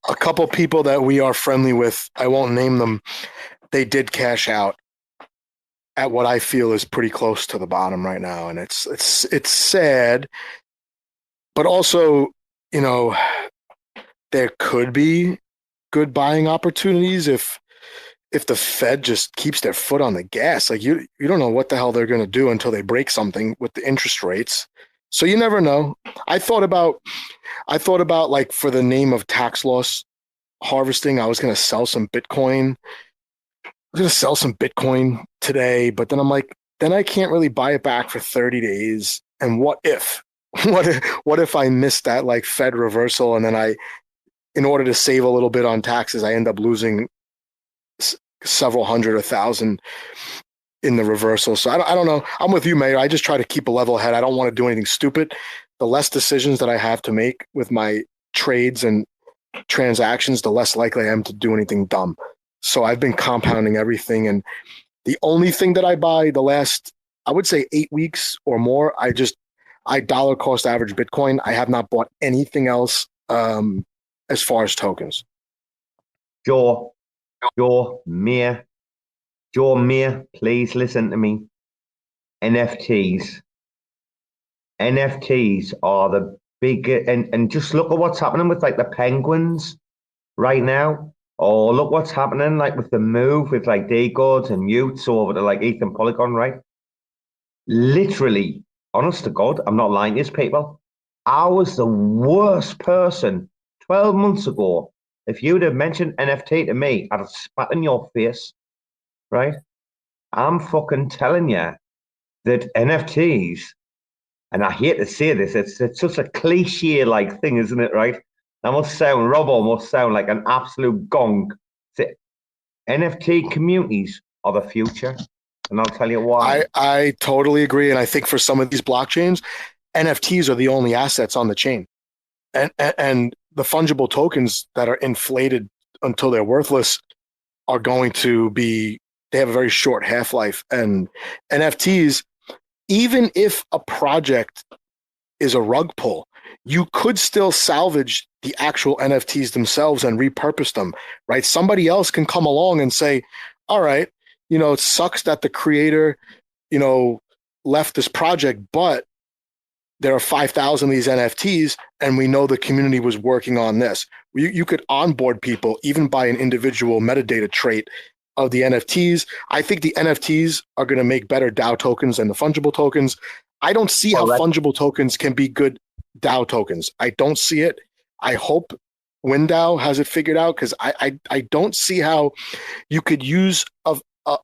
A couple people that we are friendly with, I won't name them, they did cash out at what I feel is pretty close to the bottom right now. And it's sad, but also, there could be good buying opportunities if the Fed just keeps their foot on the gas. Like you don't know what the hell they're going to do until they break something with the interest rates. So you never know. I thought about like for the name of tax loss harvesting, I was going to sell some Bitcoin. I was going to sell some Bitcoin today, but then I'm like, then I can't really buy it back for 30 days. And what if I miss that like Fed reversal, and then in order to save a little bit on taxes, I end up losing several hundred or thousand in the reversal. So I don't know. I'm with you, Mayor. I just try to keep a level head. I don't want to do anything stupid. The less decisions that I have to make with my trades and transactions, the less likely I am to do anything dumb. So I've been compounding everything. And the only thing that I buy the last, I would say 8 weeks or more, I dollar cost average Bitcoin. I have not bought anything else as far as tokens. Joe, Mia, please listen to me. NFTs are the big, and just look at what's happening with like the penguins right now. Or look what's happening like with the move with like Daygods and Mutes over to like Ethan Polygon, right? Literally, honest to God, I'm not lying to you people. I was the worst person 12 months ago. If you'd have mentioned NFT to me, I'd have spat in your face, right? I'm fucking telling you that NFTs, and I hate to say this, it's such a cliche-like thing, isn't it, right? Robo must sound like an absolute gong. NFT communities are the future, and I'll tell you why. I totally agree, and I think for some of these blockchains, NFTs are the only assets on the chain, and the fungible tokens that are inflated until they're worthless are going to be, they have a very short half-life. And NFTs, even if a project is a rug pull, you could still salvage the actual NFTs themselves and repurpose them, right? Somebody else can come along and say, all right, it sucks that the creator, left this project, but there are 5,000 of these NFTs, and we know the community was working on this. You could onboard people even by an individual metadata trait of the NFTs. I think the NFTs are going to make better DAO tokens than the fungible tokens. I don't see how fungible tokens can be good DAO tokens. I don't see it. I hope WinDAO has it figured out, because I don't see how you could use a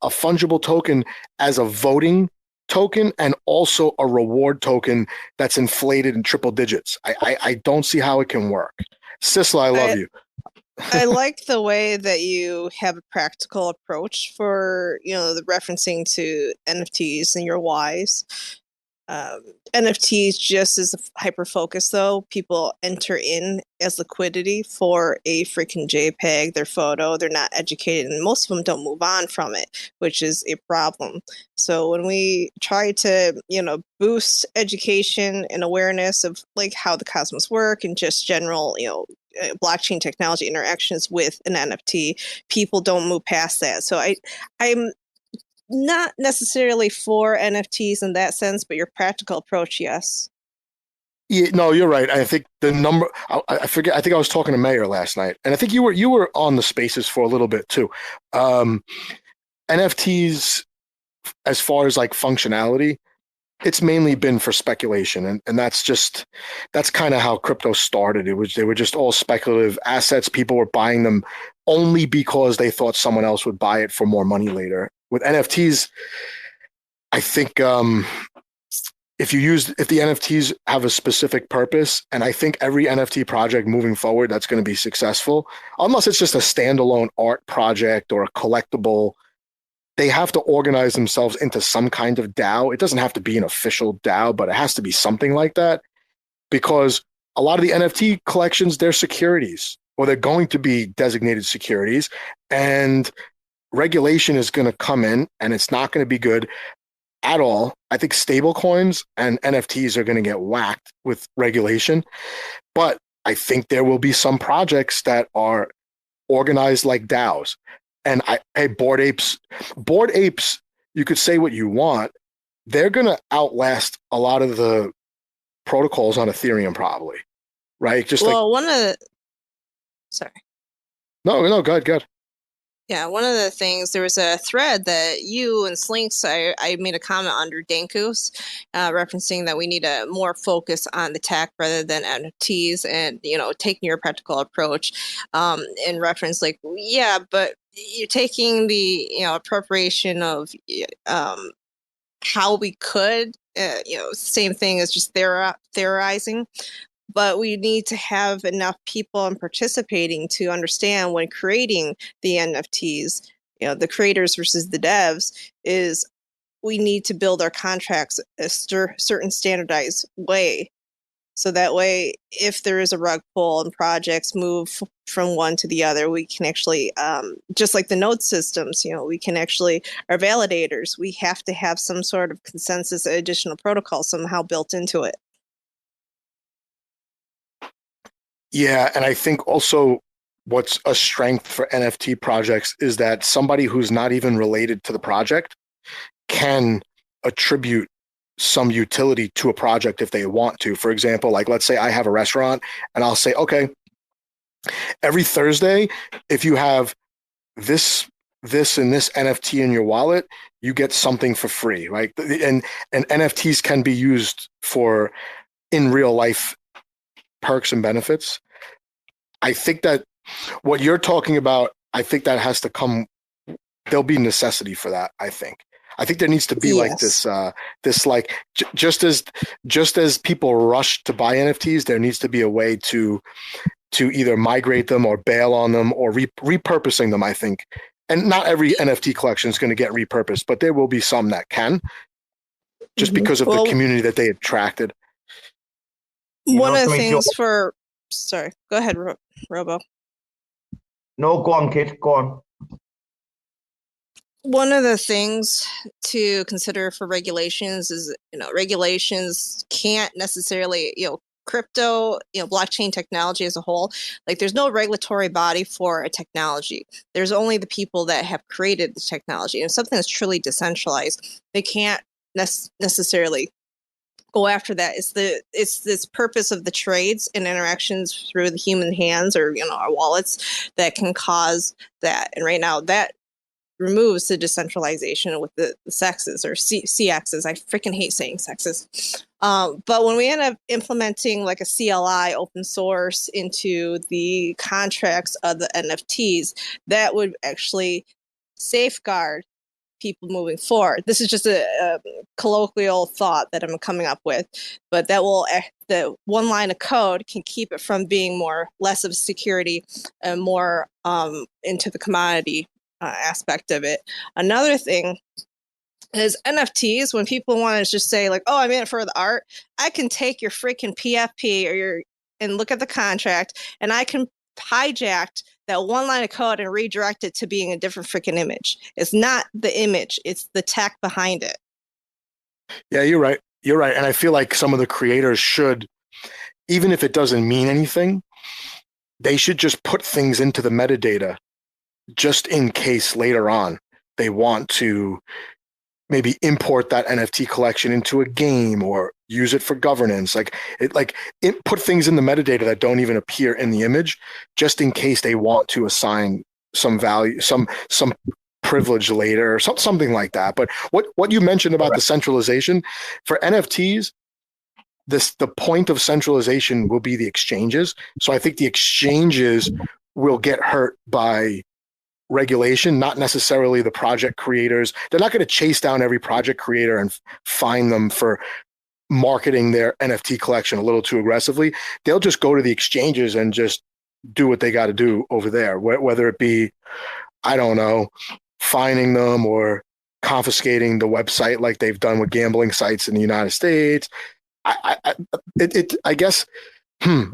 fungible token as a voting token and also a reward token that's inflated in triple digits. I don't see how it can work. Sistla, I love you. I like the way that you have a practical approach for, the referencing to NFTs and your whys. NFTs just as a hyper focus, though. People enter in as liquidity for a freaking JPEG, their photo. They're not educated, and most of them don't move on from it, which is a problem. So when we try to, boost education and awareness of like how the cosmos work and just general, blockchain technology interactions with an NFT, people don't move past that. So I'm not necessarily for NFTs in that sense, but your practical approach, yes. Yeah, no, you're right. I think the number, I forget, I think I was talking to Mayor last night, and I think you were on the spaces for a little bit too. NFTs, as far as like functionality, it's mainly been for speculation, and that's kind of how crypto started. They were just all speculative assets. People were buying them only because they thought someone else would buy it for more money later. With NFTs, I think if the NFTs have a specific purpose, and I think every NFT project moving forward that's going to be successful, unless it's just a standalone art project or a collectible, they have to organize themselves into some kind of DAO. It doesn't have to be an official DAO, but it has to be something like that, because a lot of the NFT collections, they're securities, or they're going to be designated securities, and regulation is going to come in, and it's not going to be good at all. I think stable coins and NFTs are going to get whacked with regulation, but I think there will be some projects that are organized like DAOs. And Bored Apes, you could say what you want. They're going to outlast a lot of the protocols on Ethereum, probably, right? Sorry. No, good. Yeah, one of the things, there was a thread that you and Slinks, I made a comment under Dankus, referencing that we need a more focus on the tech rather than NFTs, and, taking your practical approach, in reference, like, yeah, but you're taking the, appropriation of how we could, same thing as just theorizing. But we need to have enough people and participating to understand when creating the NFTs, the creators versus the devs, is we need to build our contracts a certain standardized way. So that way, if there is a rug pull and projects move from one to the other, we can actually, just like the node systems, we can actually, our validators, we have to have some sort of consensus additional protocol somehow built into it. Yeah, and I think also what's a strength for NFT projects is that somebody who's not even related to the project can attribute some utility to a project if they want to. For example, like, let's say I have a restaurant and I'll say, okay, every Thursday, if you have this and this NFT in your wallet, you get something for free, right? And NFTs can be used for in real life perks and benefits. I think that what you're talking about, I think that has to come, there'll be necessity for that. I think there needs to be like this like, just as people rush to buy NFTs, there needs to be a way to either migrate them or bail on them or repurposing them, I think. And not every NFT collection is going to get repurposed, but there will be some that can, just because of the community that they attracted. One of the things sorry, go ahead, Robo. No, go on, Kate, go on. One of the things to consider for regulations is, regulations can't necessarily, crypto, blockchain technology as a whole, like, there's no regulatory body for a technology. There's only the people that have created the technology. And if something is truly decentralized, they can't necessarily go after that. It's this purpose of the trades and interactions through the human hands or, our wallets that can cause that. And right now that removes the decentralization with the sexes or CXs. I freaking hate saying sexes. But when we end up implementing like a CLI open source into the contracts of the NFTs, that would actually safeguard people moving forward. This is just a colloquial thought that I'm coming up with, but that will, the one line of code can keep it from being less of security and more into the commodity aspect of it. Another thing is NFTs, when people want to just say like, oh, I'm in it for the art, I can take your freaking PFP and look at the contract, and I can hijack that one line of code and redirect it to being a different freaking image. It's not the image, it's the tech behind it. Yeah, you're right. And I feel like some of the creators should, even if it doesn't mean anything, they should just put things into the metadata just in case later on they want to maybe import that NFT collection into a game or use it for governance. Put things in the metadata that don't even appear in the image, just in case they want to assign some value, some privilege later or something like that. But what you mentioned about the centralization for NFTs, the point of centralization will be the exchanges. So I think the exchanges will get hurt by regulation, not necessarily the project creators. They're not going to chase down every project creator and fine them for marketing their NFT collection a little too aggressively. They'll just go to the exchanges and just do what they got to do over there, whether it be, I don't know, fining them or confiscating the website like they've done with gambling sites in the United States. I guess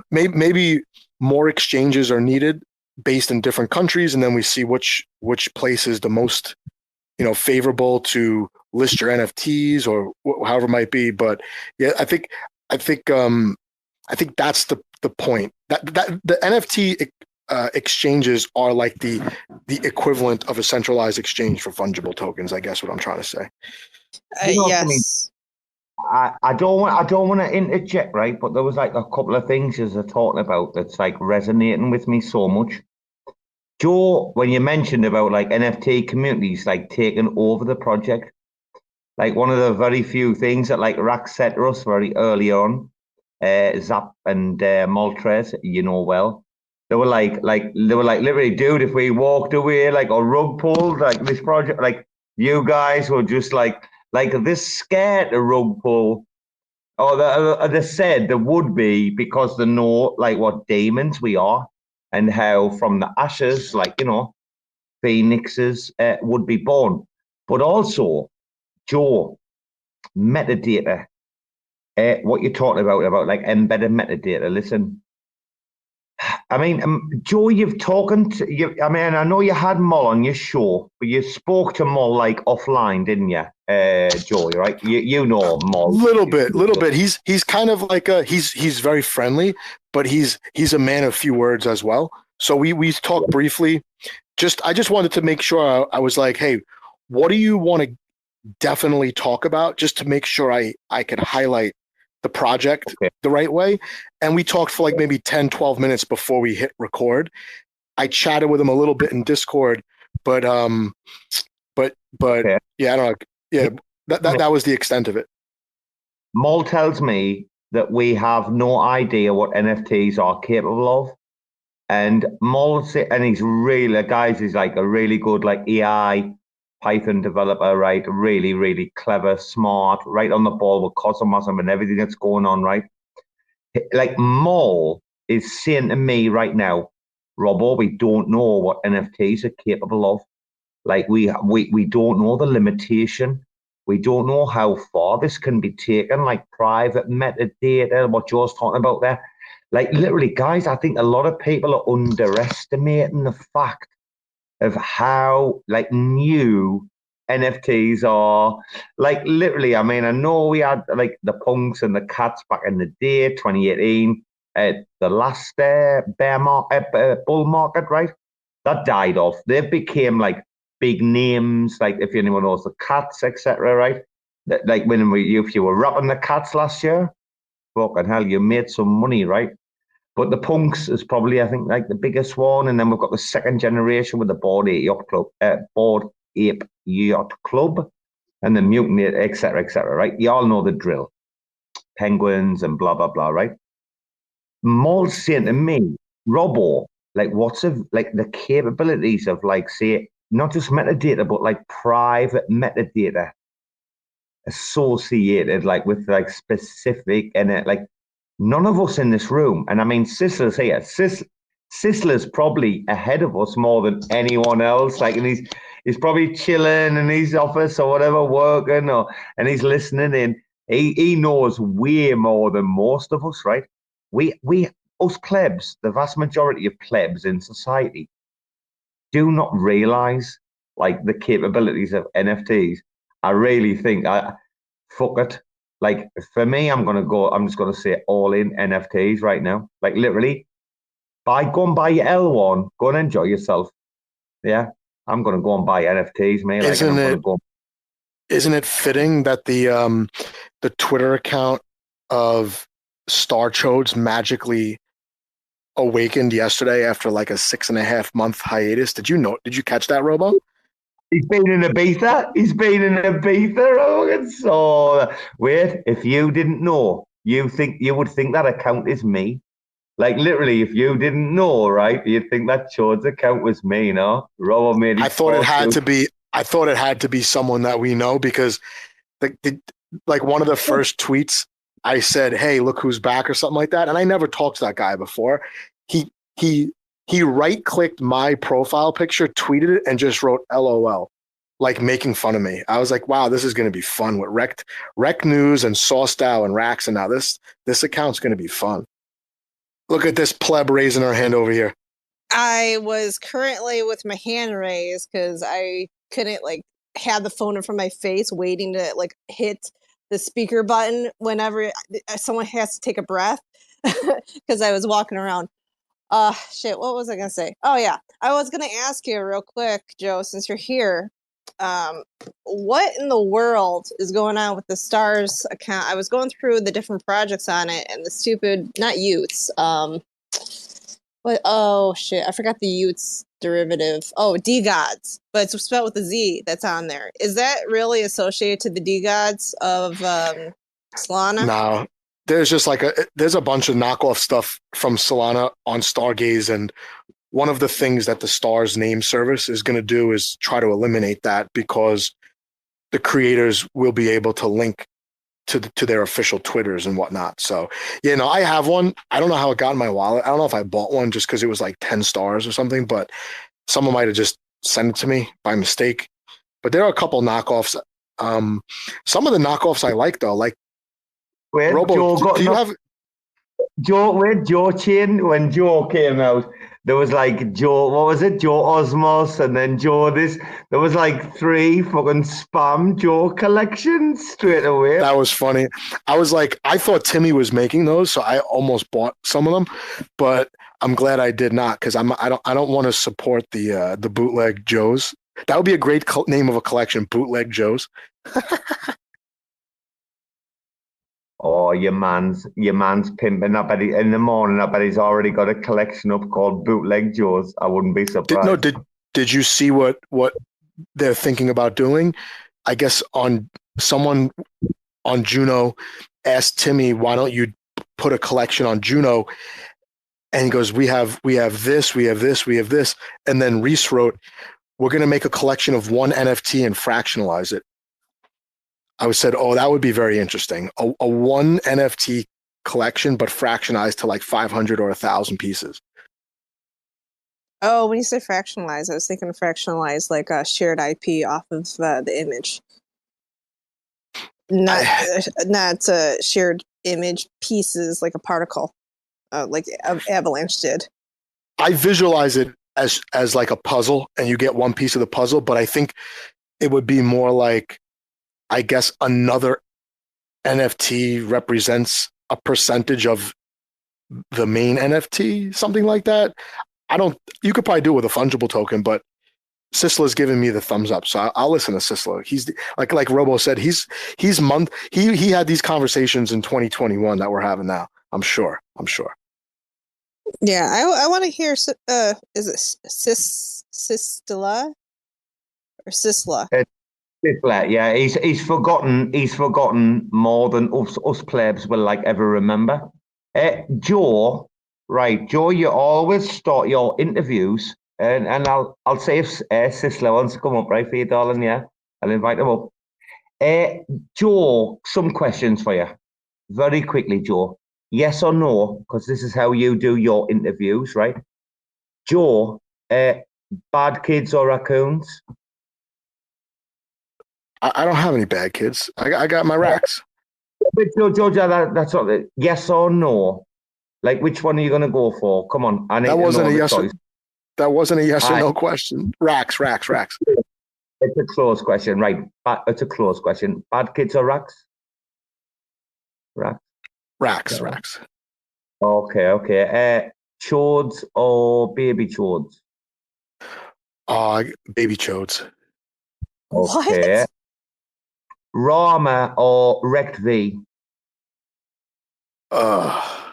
maybe more exchanges are needed based in different countries, and then we see which place is the most favorable to list your NFTs or however it might be. But yeah, I think that's the point. That the NFT exchanges are like the equivalent of a centralized exchange for fungible tokens. I guess what I'm trying to say. Yes. I don't want to interject, right? But there was like a couple of things as I talking about that's like resonating with me so much. Joe, when you mentioned about like NFT communities like taking over the project, like one of the very few things that like RAC said to us very early on, Zap and Maltrez, well, they were like literally, dude, if we walked away like a rug pull, like this project, like you guys were just like this scared to rug pull, or they said there would be because they know like what demons we are and how from the ashes, like phoenixes would be born. But also, Joe, metadata, what you're talking about like embedded metadata. Listen, I mean, Joe, you've talking to I mean, I know you had Moll on your show, but you spoke to Moll like offline, didn't you, Joe? Right? You know Moll. Little bit. He's kind of like he's very friendly, but he's a man of few words as well. So we talked briefly. I just wanted to make sure I was like, hey, what do you want to definitely talk about, just to make sure I could highlight the project the right way. And we talked for like maybe 10, 12 minutes before we hit record. I chatted with him a little bit in Discord, but yeah, I don't know. Yeah, that was the extent of it. Moll tells me that we have no idea what NFTs are capable of. And Moll, and he's really, guys, he's like a really good like AI Python developer, right? Really, really clever, smart, right on the ball with Cosmos and everything that's going on, right? Like Moll is saying to me right now, Robo, we don't know what NFTs are capable of. Like we don't know the limitation. We don't know how far this can be taken, like private metadata, what Joe's talking about there. Like literally, guys, I think a lot of people are underestimating the fact of how like new NFTs are. Like literally, I mean, I know we had like the punks and the cats back in the day, 2018, at the last bull market, right? That died off. They became like big names, like if anyone knows the cats, etc., right? Like if you were rapping the cats last year, fucking hell, you made some money, right? But the punks is probably, I think, like the biggest one, and then we've got the second generation with the Bored Ape Yacht Club, and the Mutiny, etc., right? You all know the drill, penguins and blah blah blah, right? Moll's saying to me, Robo, like what's like the capabilities of like say not just metadata but like private metadata associated like with like specific and like. None of us in this room, and I mean, Sisla's here. Sisla's probably ahead of us more than anyone else. Like, and he's probably chilling in his office or whatever, working, and he's listening in. He knows way more than most of us, right? Us plebs, the vast majority of plebs in society, do not realize like the capabilities of NFTs. I really think fuck it. Like for me, I'm just gonna say all in NFTs right now. Like literally, go and buy your L1, go and enjoy yourself. Yeah, I'm gonna go and buy NFTs, mate. Isn't it fitting that the Twitter account of Star Chodes magically awakened yesterday after like a 6.5 month hiatus? Did you catch that, Robo? He's been in Ibiza. He's been in Ibiza. Oh, it's so wait. If you didn't know, you would think that account is me. Like literally, if you didn't know, right, you'd think that Chode's account was me. No, Robo made. I thought it had to be. I thought it had to be someone that we know because, like one of the first tweets, I said, "Hey, look who's back" or something like that, and I never talked to that guy before. He right-clicked my profile picture, tweeted it, and just wrote LOL, like making fun of me. I was like, wow, this is going to be fun with Rec News and Sawstow and Rax, and now this account's going to be fun. Look at this pleb raising her hand over here. I was currently with my hand raised because I couldn't have the phone in front of my face waiting to hit the speaker button whenever someone has to take a breath because I was walking around. Shit, what was I gonna say? Oh yeah, I was gonna ask you real quick, Joe, since you're here, what in the world is going on with the Stars account? I was going through the different projects on it and the stupid, not Utes, oh shit, I forgot the Utes derivative. Oh, D-Gods, but it's spelled with a Z that's on there. Is that really associated to the D-Gods of Solana? No. There's just there's a bunch of knockoff stuff from Solana on Stargaze, and one of the things that the Stars name service is going to do is try to eliminate that because the creators will be able to link to their official Twitters and whatnot. So, I have one. I don't know how it got in my wallet. I don't know if I bought one just because it was like 10 stars or something, but someone might have just sent it to me by mistake. But there are a couple knockoffs. Some of the knockoffs I like though, like when Robo, do you have Joe? When Joe came out, there was like Joe. What was it? Joe Osmos, and then Joe this. There was like 3 fucking spam Joe collections straight away. That was funny. I was like, I thought Timmy was making those, so I almost bought some of them, but I'm glad I did not because I don't want to support the bootleg Joes. That would be a great name of a collection, bootleg Joes. Oh, your man's pimping. I bet in the morning. I bet he's already got a collection up called Bootleg Joes. I wouldn't be surprised. Did you see what they're thinking about doing? I guess someone on Juno asked Timmy, "Why don't you put a collection on Juno?" And he goes, "We have this, we have this, we have this." And then Reese wrote, "We're going to make a collection of one NFT and fractionalize it." I said, oh, that would be very interesting. A one NFT collection, but fractionized to like 500 or 1,000 pieces. Oh, when you say fractionalize, I was thinking fractionalize like a shared IP off of the image. Not shared image pieces like a particle, like Avalanche did. I visualize it as like a puzzle, and you get one piece of the puzzle, but I think it would be more like, I guess another NFT represents a percentage of the main NFT, something like that. You could probably do it with a fungible token, but Sisla's giving me the thumbs up. So I'll listen to Sistla. He's like Robo said, he had these conversations in 2021 that we're having now. I'm sure. Yeah. I want to hear, is it Sistla or Sistla? Yeah, he's forgotten more than us plebs will ever remember. Joe, right? Joe, you always start your interviews, and I'll say if Sistla wants to come up, right, for you, darling. Yeah, I'll invite him up. Joe, some questions for you, very quickly, Joe. Yes or no? Because this is how you do your interviews, right? Joe, bad kids or raccoons? I don't have any bad kids. I got my racks. But Georgia, that's not yes or no. Like, which one are you going to go for? Come on. That wasn't a yes or no question. Racks. It's a close question, right? It's a close question. Bad kids or racks? Racks. Okay. Chodes or baby chodes? Baby chodes. Okay. What? Rama or Rect V? I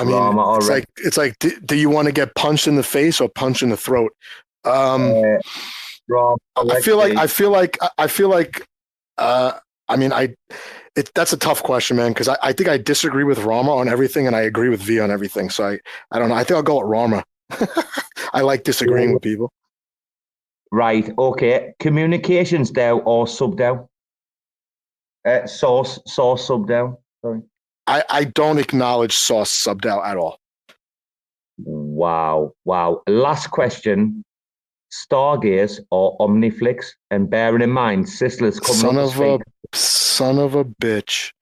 mean, it's like, do you want to get punched in the face or punched in the throat? Rob, I feel like. I mean, that's a tough question, man, because I think I disagree with Rama on everything, and I agree with V on everything. So I don't know. I think I'll go with Rama. I like disagreeing with people. Right. Okay. Communications DAO or sub DAO? Source sub DAO. Sorry. I don't acknowledge source sub DAO at all. Wow. Last question. Stargaze or Omniflix? And bearing in mind, Sistla's coming Son of a bitch.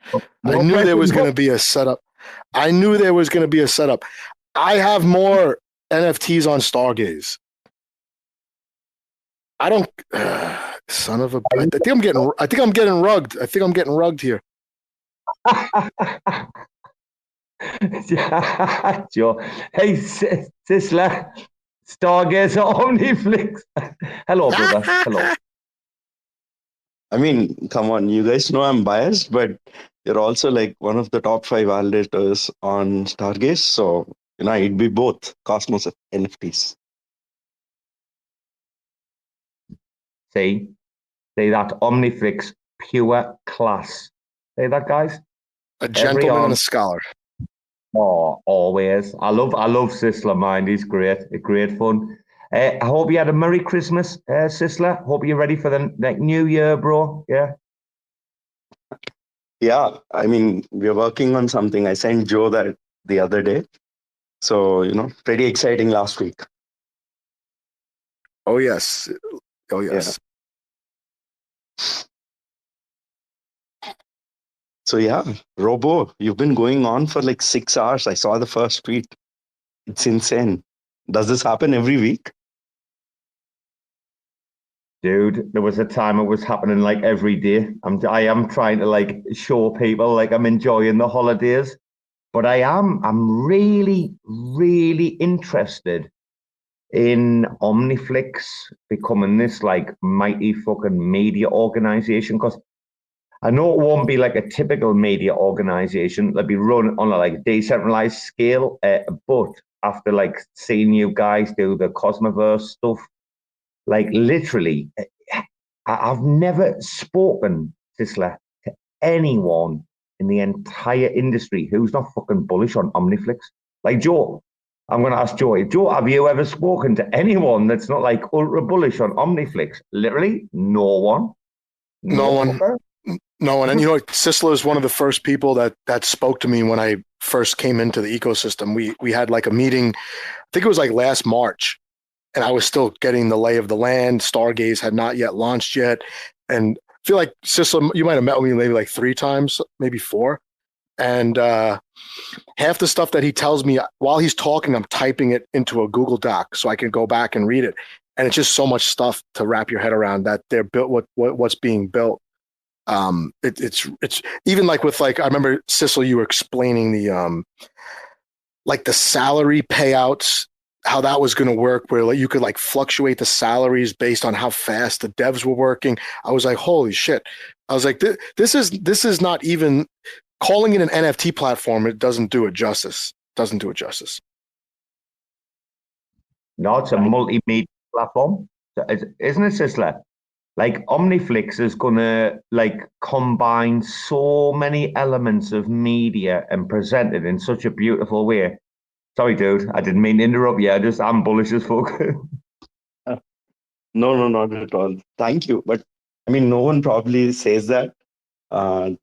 I knew there was going to be a setup. I have more NFTs on Stargaze. I don't. Son of a. I think I'm getting rugged. I think I'm getting rugged here. Sure. Hey, Sistla, Stargaze or Omniflix? Hello, brother. Hello. I mean, come on, you guys know I'm biased, but you're also like one of the top 5 validators on Stargaze. So, it'd be both Cosmos and NFTs. See that Omniflix, pure class. See that, guys? A gentleman and a scholar. Oh, always. I love Sistla, mind. He's great. Great fun. I hope you had a Merry Christmas, Sistla. Hope you're ready for the new year, bro. Yeah. Yeah, I mean, we're working on something. I sent Joe that the other day. So, pretty exciting last week. Oh, yes. Yeah. So, yeah, Robo, you've been going on for like 6 hours. I saw the first tweet. It's insane. Does this happen every week? Dude, there was a time it was happening like every day. I am trying to like show people like I'm enjoying the holidays, but I'm really, really interested in Omniflix becoming this like mighty fucking media organization, because I know it won't be like a typical media organization. They'll be run on a like decentralized scale, but after like seeing you guys do the Cosmoverse stuff, like literally, I've never spoken, Sistla, to anyone in the entire industry who's not fucking bullish on Omniflix. Like Joe, I'm going to ask Joe. Joe, have you ever spoken to anyone that's not like ultra bullish on Omniflix? Literally, no one. No one. And Sistla is one of the first people that spoke to me when I first came into the ecosystem. We had like a meeting, I think it was like last March. And I was still getting the lay of the land. Stargaze had not yet launched yet. And I feel like, Sistla, you might have met with me maybe like 3 times, maybe 4. And half the stuff that he tells me while he's talking, I'm typing it into a Google Doc so I can go back and read it. And it's just so much stuff to wrap your head around that they're built, what's being built. It's even like with like, I remember, Sistla, you were explaining the like the salary payouts, how that was going to work, where like you could like fluctuate the salaries based on how fast the devs were working. I was like, holy shit. I was like, this is not even calling it an NFT platform. It doesn't do it justice. No, it's a multimedia platform, isn't it, Sistla? Like Omniflix is going to like combine so many elements of media and present it in such a beautiful way. Sorry, dude. I didn't mean to interrupt you. I'm bullish as fuck. No, not at all. Thank you. But I mean, no one probably says that, that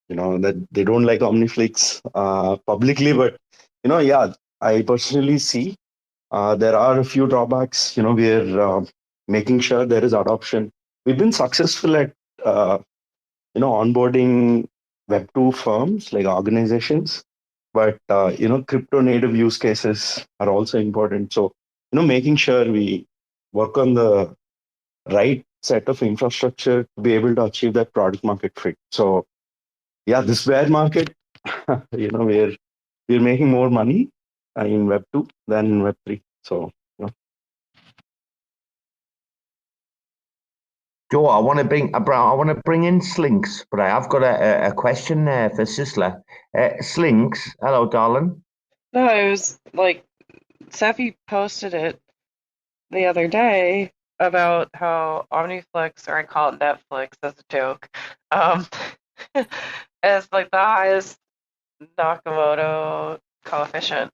they don't like Omniflix publicly. But, yeah, I personally see there are a few drawbacks. We're making sure there is adoption. We've been successful at, onboarding Web2 firms, like organizations. But, crypto native use cases are also important. So, making sure we work on the right set of infrastructure to be able to achieve that product market fit. So, yeah, this bear market, we're making more money in Web2 than in Web3. So, Joe, I want to bring in Slinks, but I have got a question for Sistla. Slinks, hello, darling. No, it was like Safi posted it. the other day about how Omniflix, or I call it Netflix as a joke, um, is like the highest Nakamoto coefficient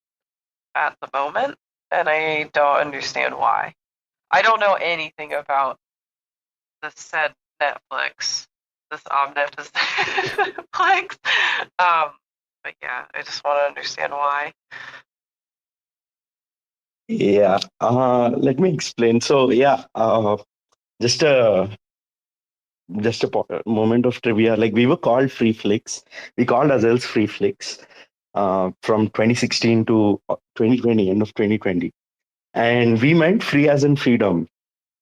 at the moment, and I don't understand why. I don't know anything about the said Netflix, this Omniflix. But yeah, I just want to understand why. Yeah, let me explain. So yeah, just a moment of trivia. Like we were called Free Flicks. We called ourselves Free Flicks from 2016 to 2020, end of 2020, and we meant free as in freedom.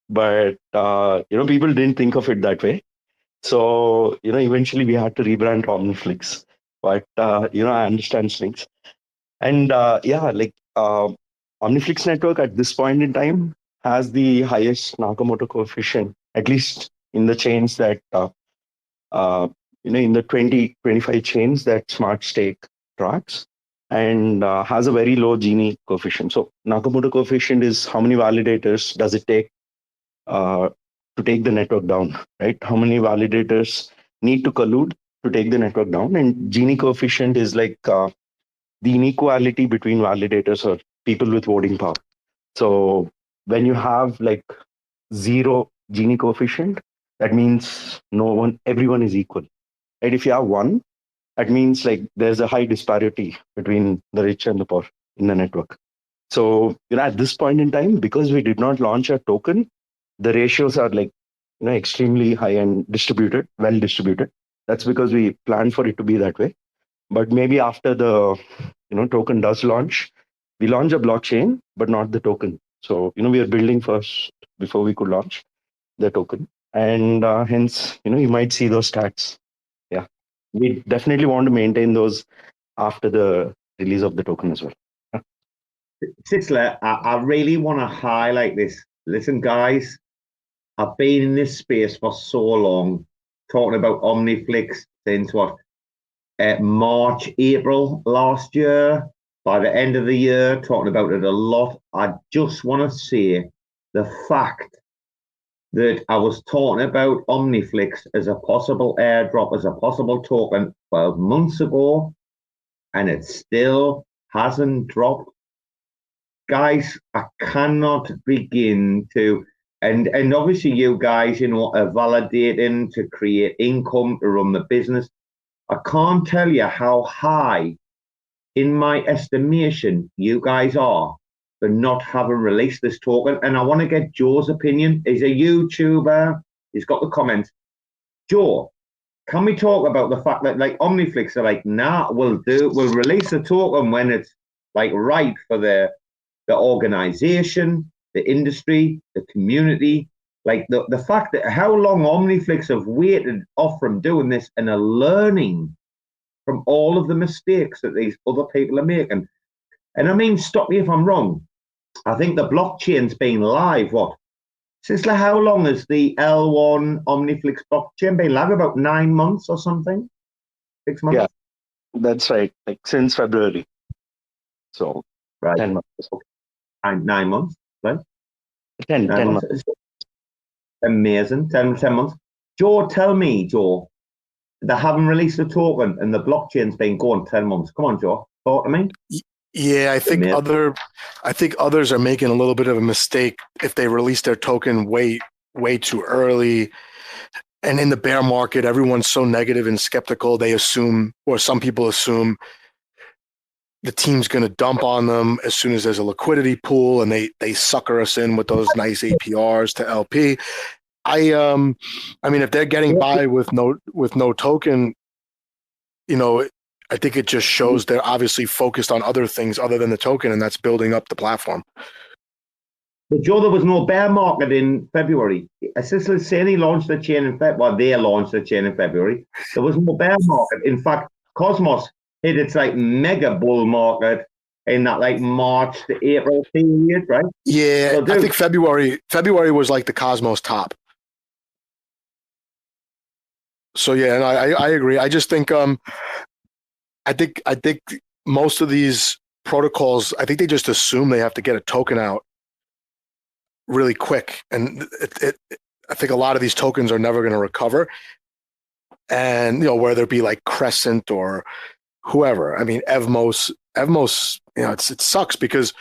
But people didn't think of it that way. So eventually we had to rebrand to Omniflix. But I understand Slinks. And Omniflix network at this point in time has the highest Nakamoto coefficient, at least in the chains that, in the 2025 chains that Smart Stake tracks, and has a very low Gini coefficient. So Nakamoto coefficient is how many validators does it take to take the network down, right? How many validators need to collude to take the network down? And Gini coefficient is like the inequality between validators or people with voting power. So when you have like zero Gini coefficient, that means everyone is equal. And if you have one, that means like there's a high disparity between the rich and the poor in the network. So at this point in time, because we did not launch a token, the ratios are like extremely high and well distributed. That's because we planned for it to be that way. But maybe after the token does launch, we launch a blockchain, but not the token. So we are building first before we could launch the token, and hence you might see those stats. Yeah, we definitely want to maintain those after the release of the token as well. Sistla, I really want to highlight this. Listen, guys, I've been in this space for so long, talking about Omniflix since what? March, April last year. By the end of the year, talking about it a lot. I just want to say the fact that I was talking about Omniflix as a possible airdrop, as a possible token 12 months ago, and it still hasn't dropped. Guys, I cannot begin to, and obviously you guys, are validating to create income to run the business. I can't tell you how high, in my estimation, you guys are for not having released this token. And I want to get Joe's opinion. He's a YouTuber. He's got the comments. Joe, can we talk about the fact that like Omniflix are like, nah, we'll release the token when it's like right for the organization, the industry, the community. Like the fact that how long Omniflix have waited off from doing this and are learning from all of the mistakes that these other people are making. And I mean, stop me if I'm wrong. I think the blockchain's been live, Sistla, how long has the L1 Omniflix blockchain been live? About 9 months or something? 6 months? Yeah, that's right. Like since February. So right. 10 months. And 9 months, right? 10 months. Amazing. 10 months. Joe, tell me, they haven't released a token and the blockchain's been going 10 months. Come on, Joe. Talk to me. Yeah, I think others are making a little bit of a mistake if they release their token way too early. And in the bear market, everyone's so negative and skeptical. They assume, or some people assume, the team's going to dump on them as soon as there's a liquidity pool, and they sucker us in with those nice APRs to LP. I mean, if they're getting by with no token, I think it just shows they're obviously focused on other things other than the token, and that's building up the platform. But Joe, there was no bear market in February. Sistla saying he launched the chain in February. Well, they launched the chain in February. There was no bear market. In fact, Cosmos hit its like mega bull market in that like March to April period, right? Yeah, so, I think February was like the Cosmos top. So yeah, and I agree. I just think I think most of these protocols, I think they just assume they have to get a token out really quick, and I think a lot of these tokens are never going to recover. And whether it be like Crescent or whoever, I mean, Evmos, it sucks because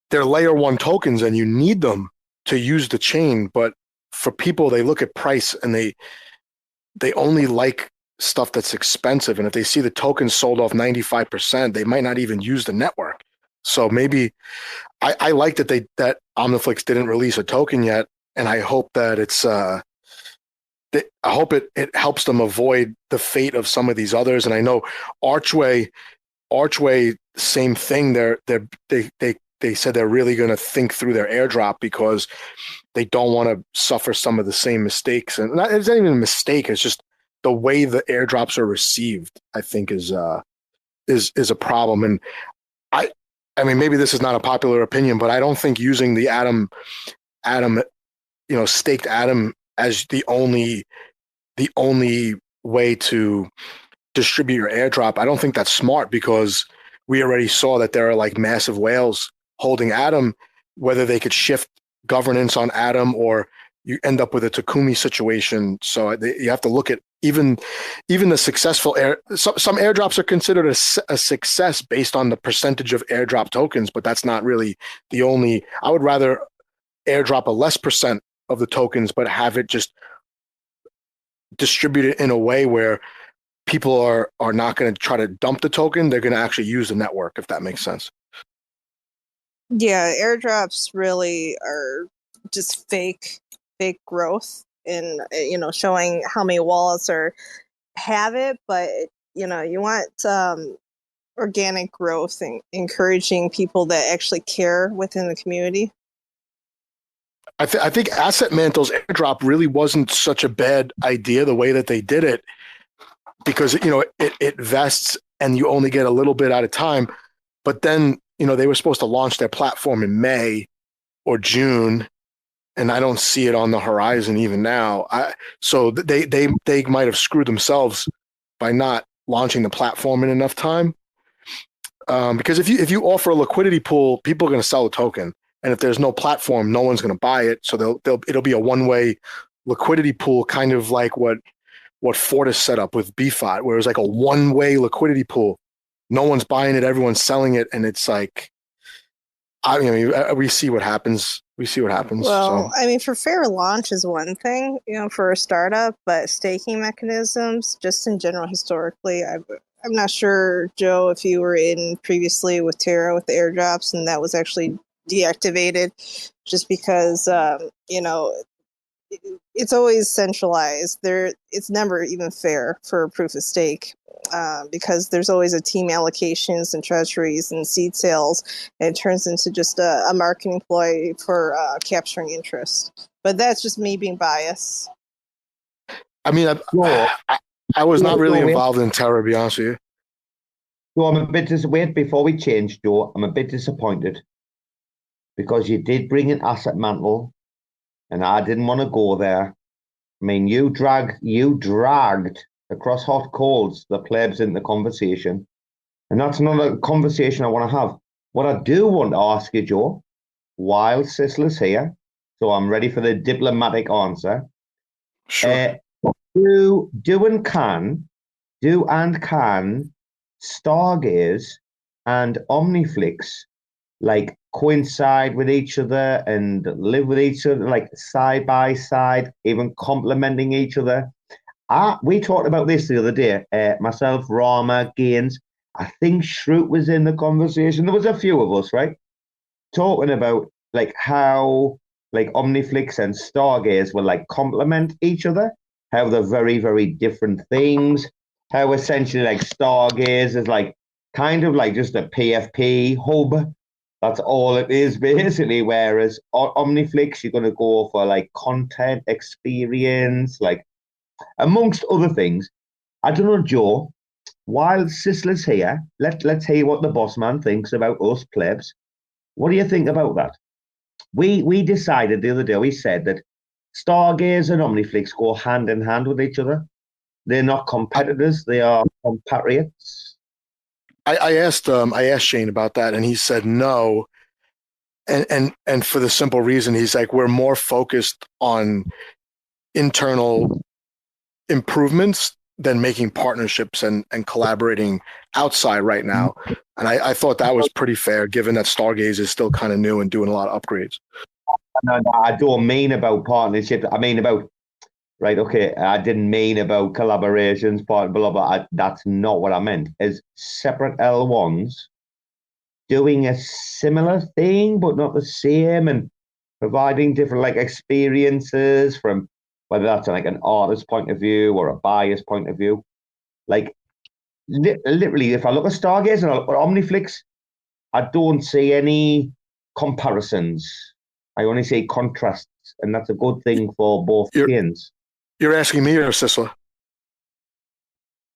they're layer 1 tokens and you need them to use the chain. But for people, they look at price and they only like stuff that's expensive. And if they see the tokens sold off 95%, they might not even use the network. So maybe I like that Omniflix didn't release a token yet, and I hope that I hope it helps them avoid the fate of some of these others. And I know Archway, same thing. They said they're really going to think through their airdrop because they don't want to suffer some of the same mistakes. And it's not even a mistake. It's just the way the airdrops are received, I think is a problem. And I mean, maybe this is not a popular opinion, but I don't think using the staked Atom as the only way to distribute your airdrop, I don't think that's smart, because we already saw that there are like massive whales holding Atom, whether they could shift governance on Atom or you end up with a Takumi situation. So you have to look at even the successful some airdrops are considered a success based on the percentage of airdrop tokens, but that's not really the only. I would rather airdrop a less percent of the tokens, but have it just distributed in a way where people are not going to try to dump the token. They're going to actually use the network, if that makes sense. Yeah, airdrops really are just fake growth, and showing how many wallets have it, but you want organic growth and encouraging people that actually care within the community. I think Asset Mantle's airdrop really wasn't such a bad idea the way that they did it, because it vests and you only get a little bit at a time. But then they were supposed to launch their platform in May or June, and I don't see it on the horizon even now. So they might have screwed themselves by not launching the platform in enough time. Because if you offer a liquidity pool, people are going to sell the token. And if there's no platform, no one's going to buy it. So it'll be a one-way liquidity pool, kind of like what Fortis set up with BFOT, where it was like a one-way liquidity pool. No one's buying it, everyone's selling it, and it's like, we see what happens. Well, so. I mean, for fair launch is one thing, for a startup, but staking mechanisms, just in general, historically, I'm not sure, Joe, if you were in previously with Terra with the airdrops, and that was actually deactivated just because it's always centralized. It's never even fair for proof of stake, because there's always a team allocations and treasuries and seed sales, and it turns into just a marketing ploy for capturing interest. But that's just me being biased. I mean, I was not really involved in Terra, to be honest with you. So I'm a bit disappointed. Before we change, Joe, I'm a bit disappointed, because you did bring in Asset Mantle, and I didn't want to go there. I mean, you dragged across hot coals the plebs in the conversation, and that's not a conversation I want to have. What I do want to ask you, Joe, while Sisla's here, so I'm ready for the diplomatic answer. Sure. Do and can Stargaze and Omniflix like coincide with each other and live with each other, like side by side, even complementing each other? We talked about this the other day. Myself, Rama, Gaines, I think Shroot was in the conversation. There was a few of us, right? Talking about like how like Omniflix and Stargaze will like complement each other, how they're very, very different things, how essentially like Stargaze is like kind of like just a PFP hub. That's all it is, basically. Whereas Omniflix, you're going to go for like content experience, like amongst other things. I don't know, Joe, while Sisla's here, let's hear what the boss man thinks about us plebs. What do you think about that? We decided the other day, we said that Stargaze and Omniflix go hand in hand with each other. They're not competitors, they are compatriots. I asked Shane about that, and he said no. and for the simple reason, he's like, we're more focused on internal improvements than making partnerships and collaborating outside right now. And I thought that was pretty fair, given that Stargaze is still kind of new and doing a lot of upgrades. No, I don't mean about partnerships. I mean about, right, okay, I didn't mean about collaborations, blah, blah, blah. That's not what I meant. As separate L1s doing a similar thing, but not the same, and providing different like experiences from whether that's like an artist point of view or a buyer's point of view. Like literally, if I look at Stargaze and I look at Omniflix, I don't see any comparisons. I only see contrasts, and that's a good thing for both skins. You're asking me or Sistla?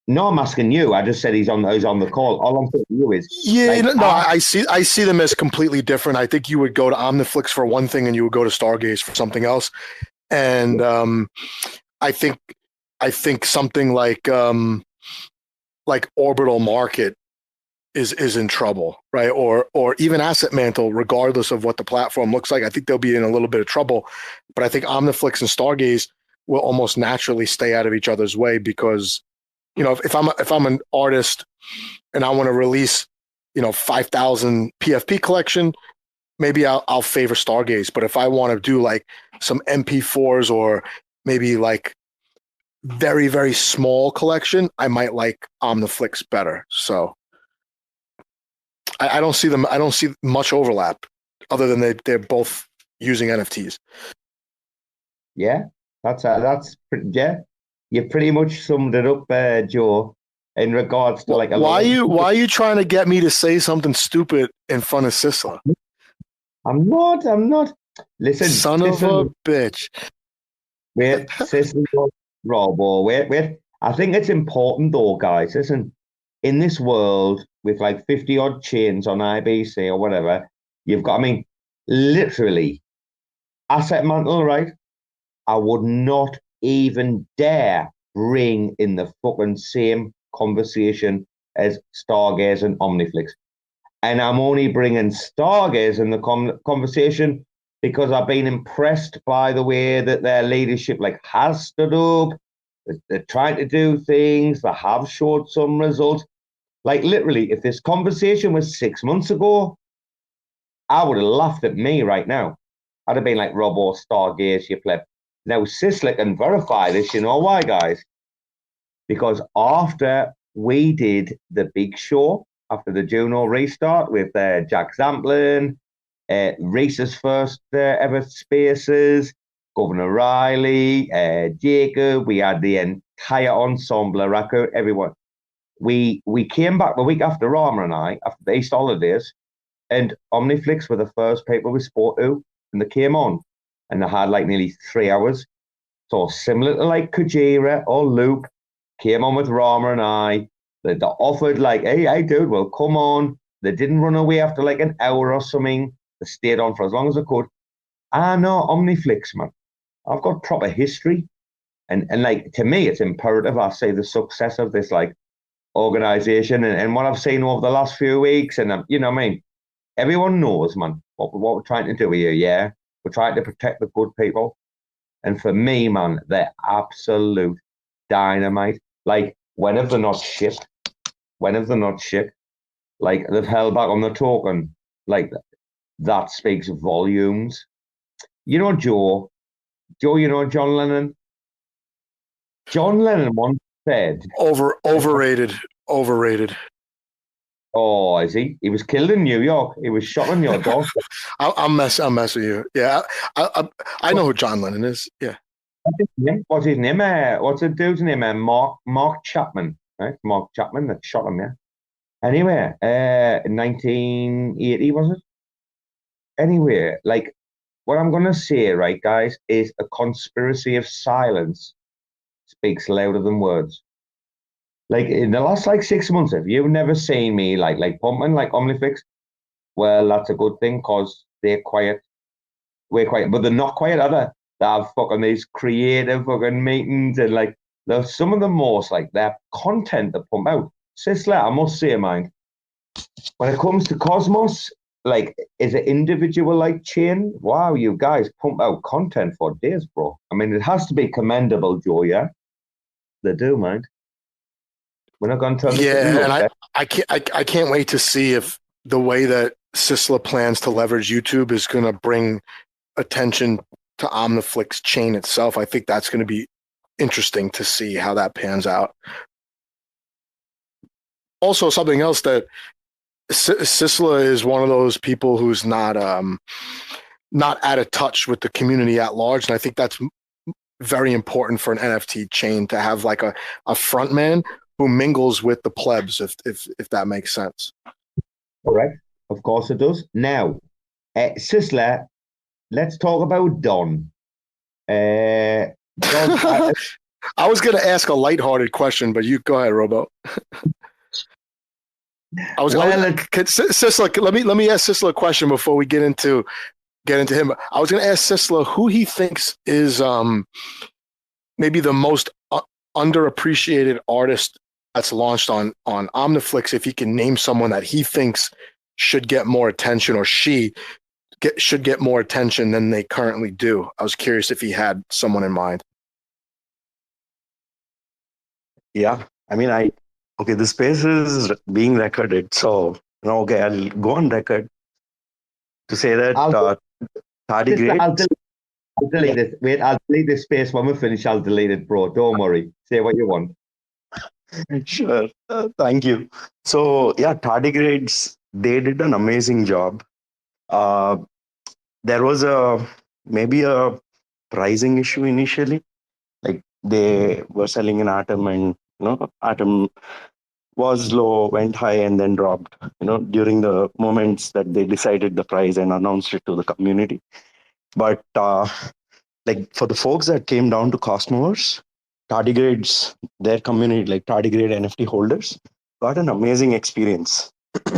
No, I'm asking you. I just said he's on the call. All I'm saying to you is, I see them as completely different. I think you would go to Omniflix for one thing, and you would go to Stargaze for something else. And I think something like Orbital Market is in trouble, right? Or even Asset Mantle, regardless of what the platform looks like. I think they'll be in a little bit of trouble. But I think Omniflix and Stargaze will almost naturally stay out of each other's way, because if I'm an artist and I want to release 5,000 PFP collection, maybe I'll favor Stargaze. But if I want to do like some MP4s or maybe like very, very small collection, I might like Omniflix better. So I don't see them. I don't see much overlap, other than they're both using NFTs. Yeah, yeah. You pretty much summed it up, Joe. In regards to like, why are you trying to get me to say something stupid in front of Sistla? I'm not. Listen, son of a bitch. Wait, Sistla, Robo. Wait. I think it's important though, guys. Listen, in this world with like 50 odd chains on IBC or whatever, you've got. I mean, literally, Asset Mantle, right? I would not even dare bring in the fucking same conversation as Stargaze and Omniflix. And I'm only bringing Stargaze in the conversation because I've been impressed by the way that their leadership has stood up. They're trying to do things. They have showed some results. Like literally, if this conversation was 6 months ago, I would have laughed at me right now. I'd have been like, Robo, Stargaze, you pleb. Now, Sistla can verify this. You know why, guys? Because after we did the big show, after the Juno restart with Jack Zamplin, Reese's first ever Spaces, Governor Riley, Jacob, we had the entire ensemble, Racco, everyone. We came back the week after Rama and I, after the Easter holidays, and Omniflix were the first people we spoke to, and they came on. And they had like nearly 3 hours. So similar to like Kujira or Luke, came on with Rama and I. They offered like, hey, dude, well, come on. They didn't run away after like an hour or something. They stayed on for as long as they could. I know Omniflix, man. I've got proper history. And like, to me, it's imperative I say the success of this like organization and what I've seen over the last few weeks. And you know what I mean? Everyone knows, man, what we're trying to do here, yeah? We're trying to protect the good people. And for me, man, they're absolute dynamite. Like, when have they not shipped? When have they not shipped? Like, they've held back on the token. Like, that speaks volumes. You know, Joe, you know John Lennon? John Lennon once said... Overrated. Oh, is he? He was killed in New York. He was shot on your door. I'm messing with you. Yeah, I know who John Lennon is. Yeah. What's his name? What's the dude's name? Mark Chapman. Right? Mark Chapman that shot him, yeah. Anyway, 1980, was it? Anyway, like, what I'm going to say, right, guys, is a conspiracy of silence speaks louder than words. Like, in the last, 6 months, if you've never seen me, like pumping, like Omniflix, well, that's a good thing, because they're quiet. We're quiet. But they're not quiet, either. They have fucking these creative fucking meetings, and, they're some of the most, their content they pump out. Sistla, I must say, mind, when it comes to Cosmos, like, is it individual like chain? Wow, you guys pump out content for days, bro. I mean, it has to be commendable, Joe. Yeah, they do, mind. We're not going to tell Yeah, and I can't wait to see if the way that Sistla plans to leverage YouTube is going to bring attention to Omniflix chain itself. I think that's going to be interesting to see how that pans out. Also, something else that Sistla is one of those people who's not out of touch with the community at large, and I think that's very important for an NFT chain to have like a front man who mingles with the plebs, if that makes sense. Correct. Of course it does. Now, Sistla, let's talk about Don. Don, I was going to ask a lighthearted question, but you go ahead, Robo. Sistla, let me ask Sistla a question before we get into him. I was going to ask Sistla who he thinks is maybe the most underappreciated artist that's launched on Omniflix. If he can name someone that he thinks should get more attention, or should get more attention than they currently do. I was curious if he had someone in mind. Yeah, I mean, the space is being recorded, so I'll go on record to say that tardigrades. I'll delete it. Wait, I'll delete this space when we finish. I'll delete it, bro. Don't worry. Say what you want. Sure. Thank you. So yeah, tardigrades, they did an amazing job. There was maybe a pricing issue initially. Like, they were selling an atom, and atom was low, went high, and then dropped, during the moments that they decided the price and announced it to the community. But like, for the folks that came down to cost movers, tardigrades, their community, like tardigrade NFT holders, got an amazing experience.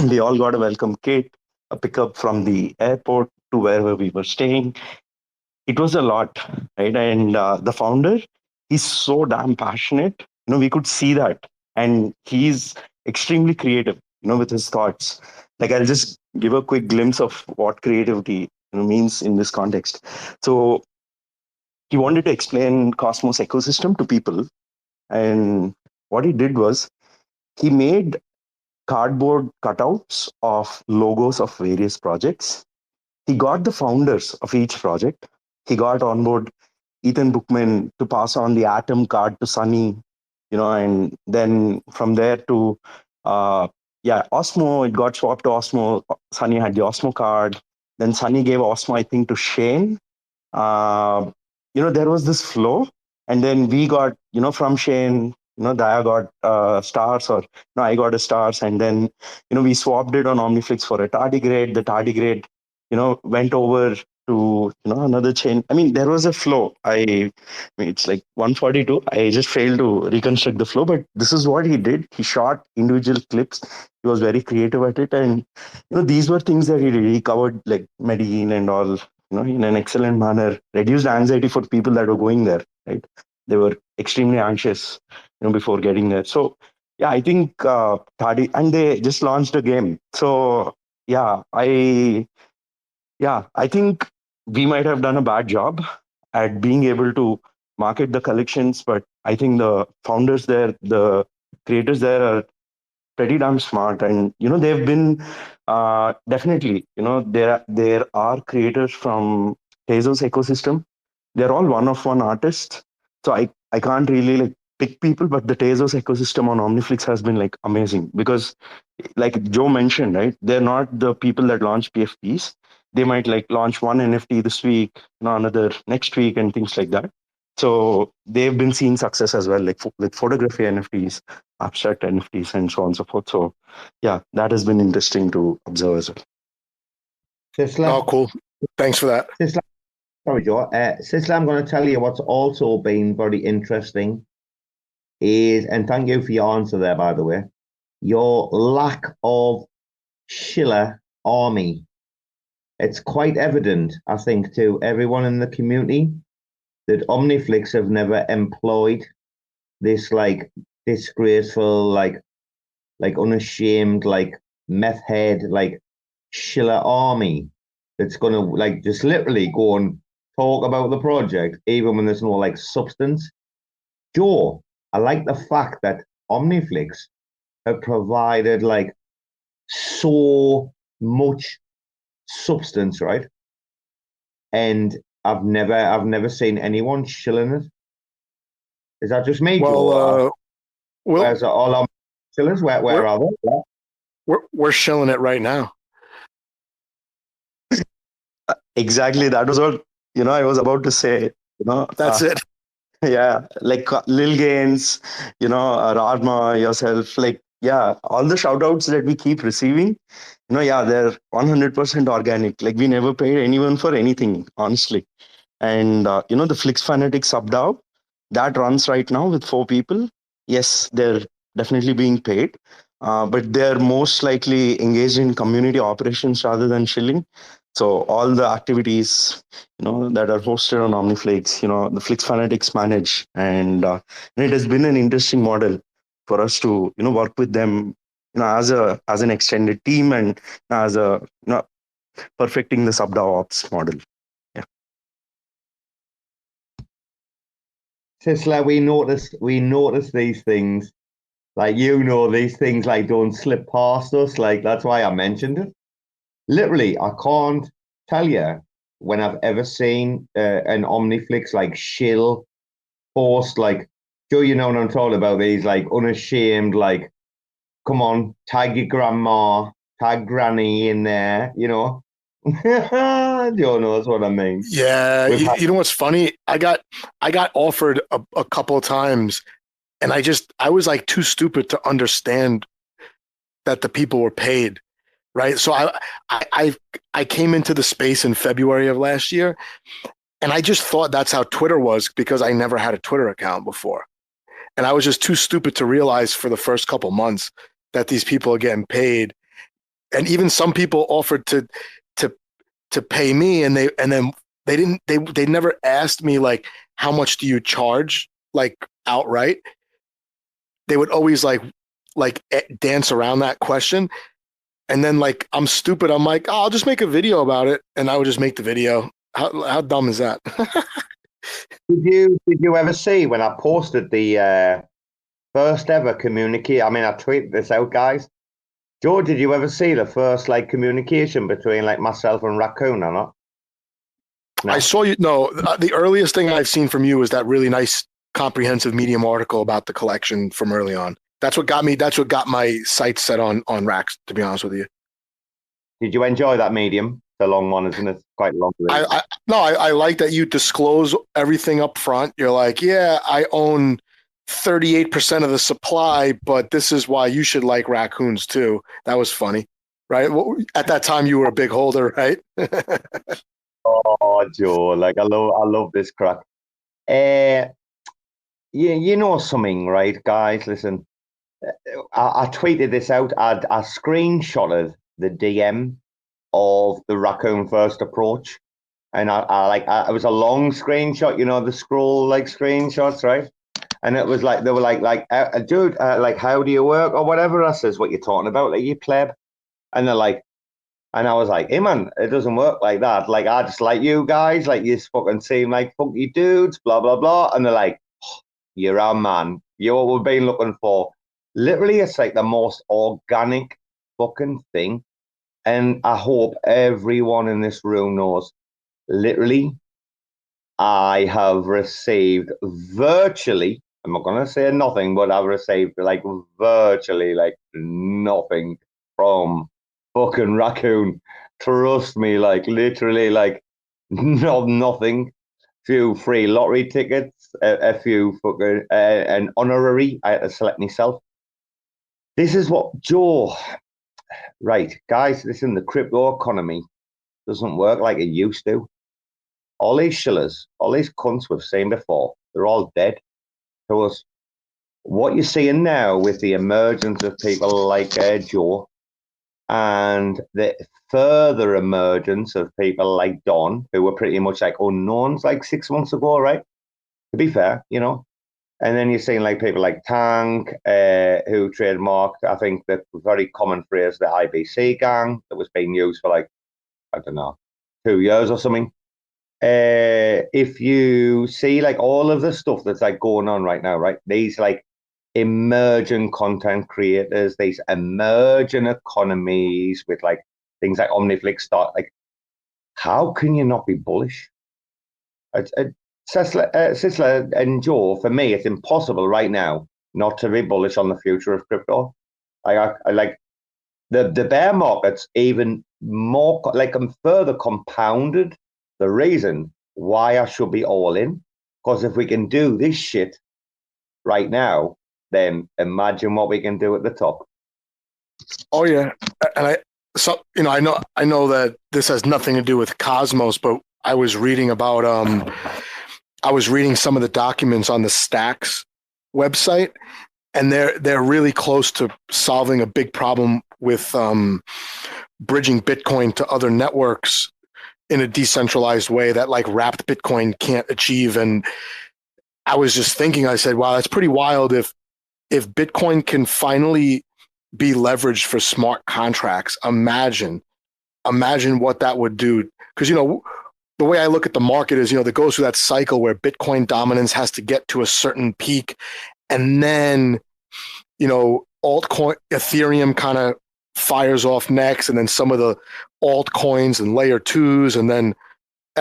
We all got a welcome kit, a pickup from the airport to wherever we were staying. It was a lot, right? And the founder, he's so damn passionate. We could see that. And he's extremely creative, with his thoughts. Like, I'll just give a quick glimpse of what creativity means in this context. So he wanted to explain Cosmos ecosystem to people. And what he did was, he made cardboard cutouts of logos of various projects. He got the founders of each project. He got on board Ethan Bookman to pass on the Atom card to Sunny, and then from there to, Osmo, it got swapped to Osmo. Sunny had the Osmo card. Then Sunny gave Osmo, I think, to Shane. There was this flow. And then we got, from Shane, Daya got stars, or I got a stars. And then, we swapped it on Omniflix for a tardigrade. The tardigrade, went over to, another chain. I mean, there was a flow. It's like 142. I just failed to reconstruct the flow, but this is what he did. He shot individual clips. He was very creative at it. And, these were things that he did. He covered like Medellin and all, in an excellent manner, reduced anxiety for people that were going there, right? They were extremely anxious, before getting there. So, yeah, I think and they just launched a game. So, I think we might have done a bad job at being able to market the collections, but I think the founders there, the creators there, are pretty damn smart. And, they've been definitely, there are creators from Tezos ecosystem. They're all one-of-one artists. So I can't really like pick people, but the Tezos ecosystem on Omniflix has been like amazing, because like Joe mentioned, right? They're not the people that launch PFPs. They might like launch one NFT this week, another next week, and things like that. So they've been seeing success as well, like with photography NFTs, abstract NFTs, and so on and so forth. So yeah, that has been interesting to observe as well. Sistla, cool. Thanks for that. Sistla, sorry, Joe. Sistla, I'm going to tell you what's also been very interesting is, and thank you for your answer there, by the way, your lack of Schiller army. It's quite evident, I think, to everyone in the community that Omniflix have never employed this like disgraceful, like unashamed, like meth head, like shiller army that's going to like just literally go and talk about the project, even when there's no like substance. Joe, I like the fact that Omniflix have provided like so much substance, right? And I've never seen anyone shilling it. Is that just me, Joe? Where's all our shillers? Where are they? We're shilling it right now. Exactly. That was what, I was about to say. That's it. Yeah, like Lil Gaines, Radma, yourself, like, yeah, all the shout outs that we keep receiving, yeah, they're 100% organic. Like, we never paid anyone for anything, honestly. And, the Flix Fanatic sub-DAO, that runs right now with 4 people. Yes, they're definitely being paid, but they're most likely engaged in community operations rather than shilling. So all the activities, that are hosted on OmniFlix, the Flix Fanatics manage, and it has been an interesting model for us to, work with them, as an extended team and as a, perfecting the sub-DAO ops model. Yeah. Sistla, we notice these things. Like, these things like don't slip past us. Like, that's why I mentioned it. Literally, I can't tell you when I've ever seen an Omniflix like shill post, like, Joe, you know what I'm talking about, these like unashamed, like, come on, tag your grandma, tag granny in there, Joe knows what I mean. Yeah, you know what's funny? I got offered a couple of times, and I was like too stupid to understand that the people were paid. Right. So I came into the space in February of last year, and I just thought that's how Twitter was because I never had a Twitter account before. And I was just too stupid to realize for the first couple months that these people are getting paid. And even some people offered to pay me, and then they never asked me like, how much do you charge, like, outright. They would always like dance around that question. And then, like, I'm stupid. I'm like, I'll just make a video about it, and I would just make the video. How dumb is that? Did you ever see when I posted the first ever communicate? I mean, I tweeted this out, guys. Joe, did you ever see the first like communication between like myself and Raccoon or not? No. I saw you. No, the earliest thing I've seen from you was that really nice, comprehensive Medium article about the collection from early on. That's what got my sights set on RACs, to be honest with you. Did you enjoy that Medium? The long one, isn't it? Quite long. I like that you disclose everything up front. You're like, yeah, I own 38% of the supply, but this is why you should like raccoons too. That was funny, right? At that time, you were a big holder, right? Oh, Joe, like I love this crack. You know something, right, guys? Listen, I tweeted this out. I screenshotted the DM of the Raccoon First approach, and it was a long screenshot. The scroll like screenshots, right? And it was like they were like dude, like, how do you work or whatever. I says, what you talking about, like, you pleb? And they're like, and I was like, hey man, it doesn't work like that. Like, I just like you guys, like, you fucking seem like funky dudes, blah blah blah. And they're like, oh, you're our man. You're what we've been looking for. Literally, it's like the most organic fucking thing. And I hope everyone in this room knows, literally, I have received virtually, I'm not going to say nothing, but I've received like virtually like nothing from fucking Raccoon. Trust me, like literally like nothing. Few free lottery tickets, a few fucking, an honorary. I had to select myself. This is what Joe... Right, guys, listen, the crypto economy doesn't work like it used to. All these shillers, all these cunts we've seen before, they're all dead to us. What you're seeing now with the emergence of people like Joe and the further emergence of people like Don, who were pretty much like unknowns like 6 months ago, right? To be fair, And then you're seeing like people like Tank, who trademarked, I think, that very common phrase, the IBC gang, that was being used for like, I don't know, 2 years or something. If you see like all of the stuff that's like going on right now, right? These like emerging content creators, these emerging economies with like things like OmniFlix start, like, how can you not be bullish? Sistla and Joe, for me, it's impossible right now not to be bullish on the future of crypto. I like the bear market's even more, like, further compounded the reason why I should be all in. Because if we can do this shit right now, then imagine what we can do at the top. Oh yeah, and I know that this has nothing to do with Cosmos, but I was reading about I was reading some of the documents on the Stacks website, and they're really close to solving a big problem with bridging Bitcoin to other networks in a decentralized way that like wrapped Bitcoin can't achieve. And I was just thinking, I said, wow, that's pretty wild if Bitcoin can finally be leveraged for smart contracts. Imagine what that would do. Because, the way I look at the market is, that goes through that cycle where Bitcoin dominance has to get to a certain peak. And then, altcoin, Ethereum kind of fires off next. And then some of the altcoins and layer twos. And then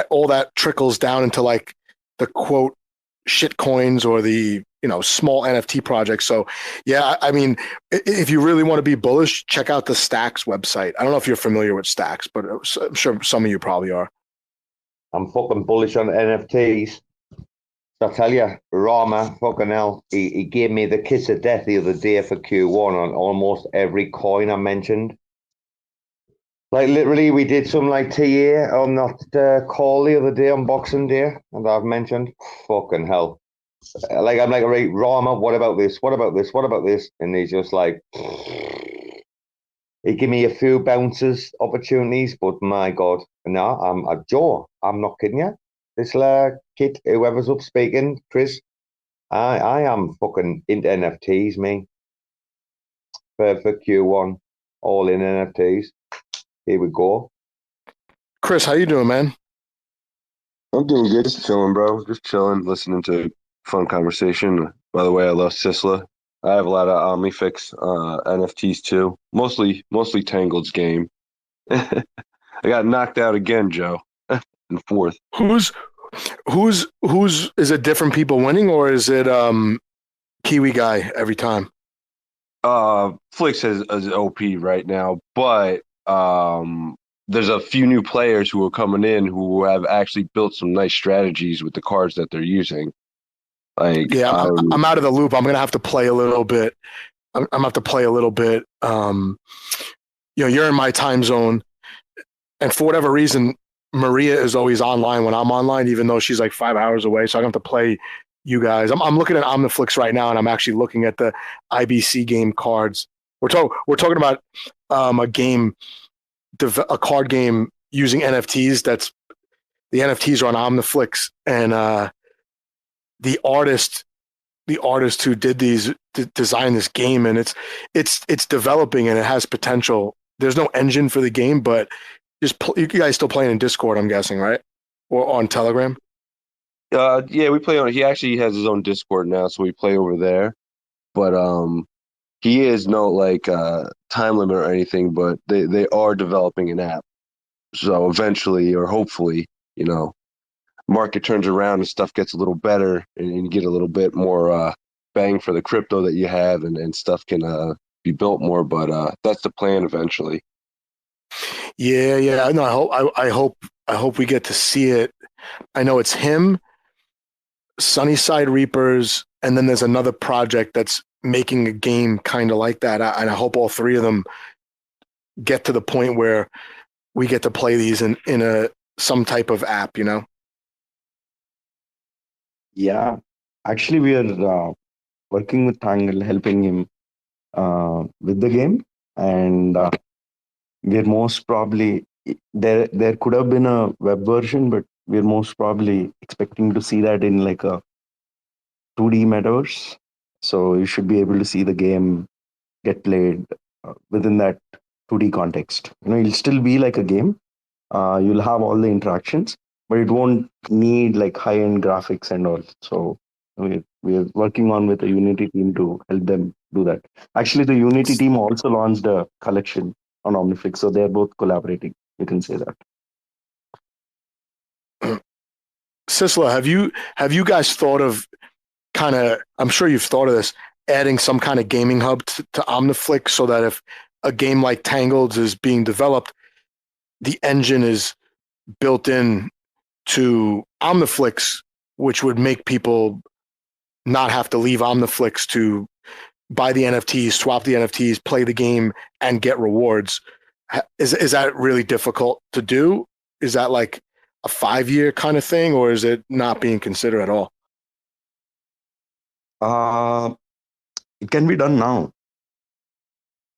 all that trickles down into like the quote shit coins or the, small NFT projects. So yeah, I mean, if you really want to be bullish, check out the Stacks website. I don't know if you're familiar with Stacks, but I'm sure some of you probably are. I'm fucking bullish on NFTs. I tell you, Rama, fucking hell, he gave me the kiss of death the other day for Q1 on almost every coin I mentioned. Like, literally, we did some like TA on that call the other day on Boxing Day, and I've mentioned, fucking hell. Like, I'm like, right, Rama, what about this? What about this? What about this? And he's just like, he gave me a few bounces opportunities, but my God, no, Joe, I'm not kidding you. This kid, whoever's up speaking, Chris, I am fucking into NFTs, me. For Q1, all in NFTs. Here we go. Chris, how you doing, man? I'm doing good. Just chilling, bro. Just chilling, listening to fun conversation. By the way, I love Sistla. I have a lot of OmniFlix NFTs too. Mostly Tangled's game. I got knocked out again, Joe, in fourth. Who's is it different people winning, or is it Kiwi guy every time? Flix is OP right now, but there's a few new players who are coming in who have actually built some nice strategies with the cards that they're using. Like, yeah, I'm out of the loop. I'm gonna have to play a little bit. I'm gonna have to play a little bit. You're in my time zone, and for whatever reason, Maria is always online when I'm online, even though she's like 5 hours away. So I have to play you guys. I'm looking at OmniFlix right now, and I'm actually looking at the IBC game cards. We're talking about a card game using NFTs. That's the NFTs are on OmniFlix, and the artist who did these designed this game, and it's developing and it has potential. There's no engine for the game, but you guys still playing in Discord, I'm guessing, right? Or on Telegram? Yeah, we play on. He actually has his own Discord now, so we play over there. But he is no like time limit or anything. But they are developing an app, so eventually or hopefully, market turns around and stuff gets a little better, and you get a little bit more bang for the crypto that you have, and stuff can be built more. But that's the plan eventually. Yeah. No, I hope we get to see it. I know it's him, Sunnyside Reapers, and then there's another project that's making a game kind of like that. And I hope all three of them get to the point where we get to play these in some type of app, Yeah, actually, we are working with Tangle, helping him with the game, and we're most probably there could have been a web version, but we're most probably expecting to see that in like a 2D metaverse. So you should be able to see the game get played within that 2D context. It'll still be like a game. You'll have all the interactions, but it won't need like high-end graphics and all. So we're working on with the Unity team to help them do that. Actually, the Unity team also launched a collection on Omniflix, so they're both collaborating. You can say that. Sistla, have you guys thought of I'm sure you've thought of this, adding some kind of gaming hub to Omniflix so that if a game like Tangled is being developed, the engine is built in to Omniflix, which would make people not have to leave Omniflix to buy the NFTs, swap the NFTs, play the game, and get rewards. Is that really difficult to do? Is that like a 5-year kind of thing, or is it not being considered at all? It can be done now.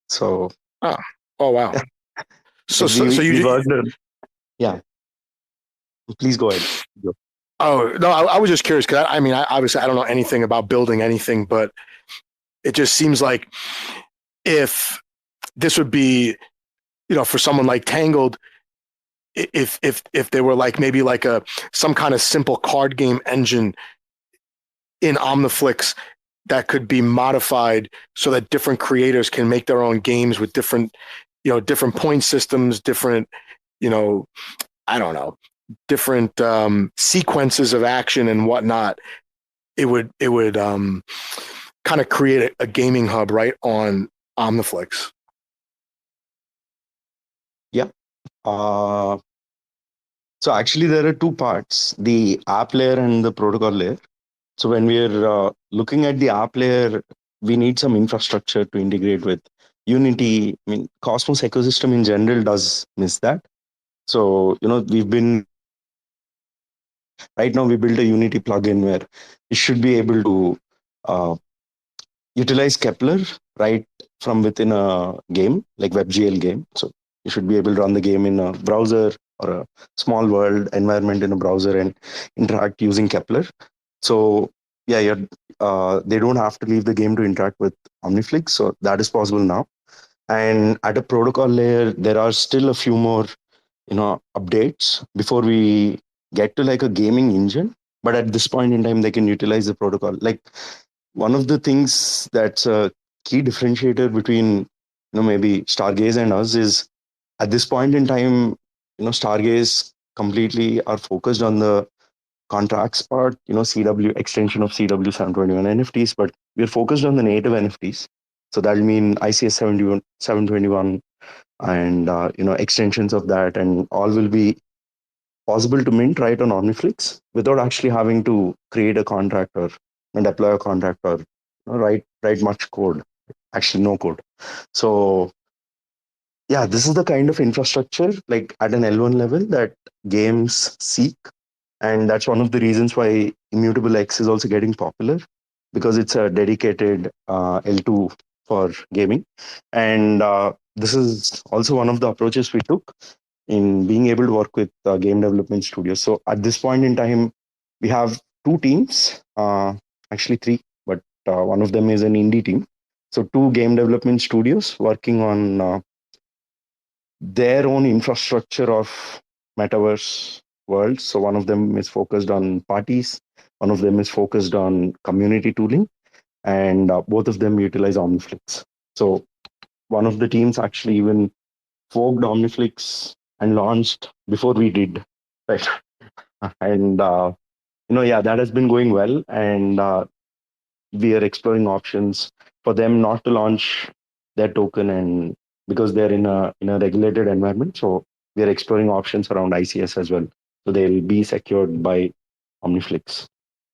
So. Oh wow. So yeah. Please go ahead. Go. Oh no, I was just curious because I obviously I don't know anything about building anything, but it just seems like if this would be, for someone like Tangled, if there were like maybe like some kind of simple card game engine in Omniflix that could be modified so that different creators can make their own games with different point systems, different, I don't know, different sequences of action and whatnot, it would kind of create a gaming hub right on Omniflix. Yeah. So actually there are two parts, the app layer and the protocol layer. So when we're looking at the app layer, we need some infrastructure to integrate with Unity. I mean, Cosmos ecosystem in general does miss that. So, right now we built a Unity plugin where it should be able to utilize Kepler right from within a game, like WebGL game. So you should be able to run the game in a browser or a small world environment in a browser and interact using Kepler. So yeah, they don't have to leave the game to interact with Omniflix. So that is possible now. And at a protocol layer, there are still a few more, updates before we get to like a gaming engine. But at this point in time, they can utilize the protocol. Like one of the things that's a key differentiator between, maybe Stargaze and us is at this point in time, Stargaze completely are focused on the contracts part, CW extension of CW 721 NFTs, but we're focused on the native NFTs. So that'll mean ICS 721 and, extensions of that, and all will be possible to mint right on Omniflix without actually having to create a contract or deploy a contract or write much code, actually no code. So yeah, this is the kind of infrastructure like at an L1 level that games seek. And that's one of the reasons why Immutable X is also getting popular, because it's a dedicated L2 for gaming. And this is also one of the approaches we took in being able to work with game development studios. So at this point in time, we have two teams, actually three, but one of them is an indie team. So two game development studios working on their own infrastructure of metaverse worlds. So one of them is focused on parties, one of them is focused on community tooling, and both of them utilize Omniflix. So one of the teams actually even forked Omniflix and launched before we did, right? And that has been going well, and we are exploring options for them not to launch their token, and because they're in a regulated environment, so we are exploring options around ICS as well. So they'll be secured by Omniflix.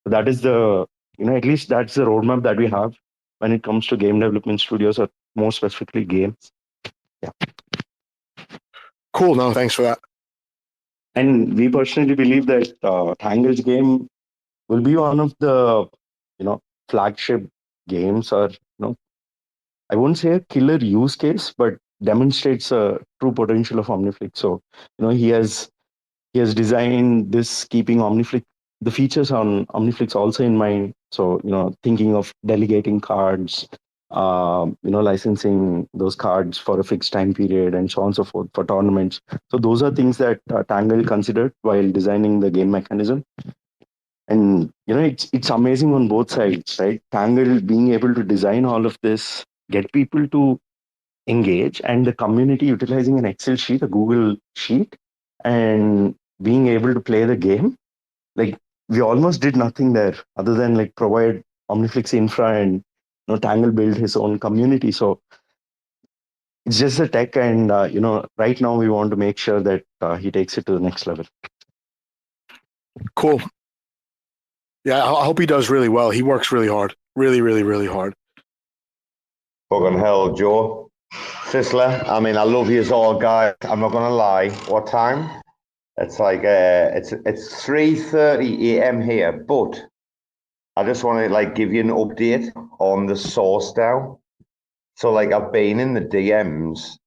So that is at least that's the roadmap that we have when it comes to game development studios, or more specifically games. Yeah. Cool. No, thanks for that. And we personally believe that Tangled's game will be one of the, flagship games, or, I won't say a killer use case, but demonstrates a true potential of Omniflix. So, he has designed this keeping the features on Omniflix also in mind. So, thinking of delegating cards, licensing those cards for a fixed time period and so on and so forth for tournaments. So those are things that Tangle considered while designing the game mechanism. And, it's amazing on both sides, right? Tangle being able to design all of this, get people to engage, and the community utilizing an Excel sheet, a Google sheet, and being able to play the game. Like, we almost did nothing there other than like provide Omniflix infra, and Tangle built his own community. So it's just the tech, and right now we want to make sure that he takes it to the next level. Cool. Yeah, I hope he does really well. He works really hard. Really, really, really hard. Fucking hell, Joe. Sistla, I mean, I love you all, guys. I'm not gonna lie. What time? It's like it's 3:30 a.m. here, but I just want to like give you an update on the source now. So like I've been in the DMs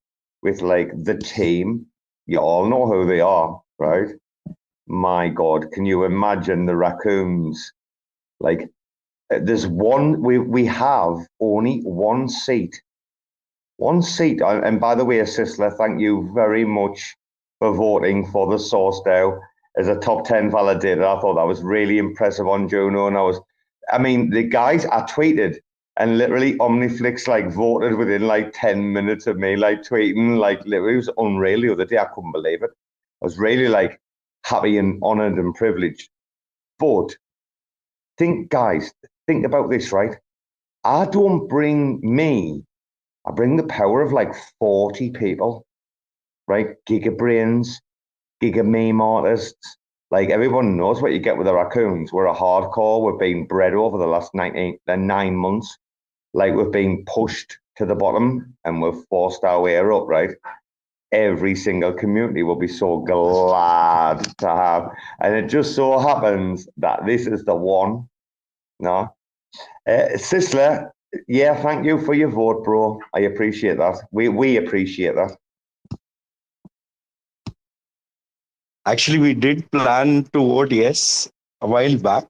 with like the team. You all know who they are, right? My God, can you imagine the raccoons? Like there's one, we have only one seat. One seat. And by the way, Sistla, thank you very much for voting for the source DAO as a top 10 validator. I thought that was really impressive on Juno. And the guys, I tweeted and literally Omniflix like voted within like 10 minutes of me like tweeting, like literally it was unreal the other day. I couldn't believe it. I was really like happy and honored and privileged. But think about this, right? I don't bring me. I bring the power of like 40 people, right? Gigabrains, giga meme artists. Like everyone knows what you get with the raccoons. We're a hardcore. We've been bred over the last 9 months. Like we've been pushed to the bottom and we've forced our way up, right? Every single community will be so glad to have. And it just so happens that this is the one. No. Sistla, yeah, thank you for your vote, bro. I appreciate that. We appreciate that. Actually, we did plan to vote yes a while back.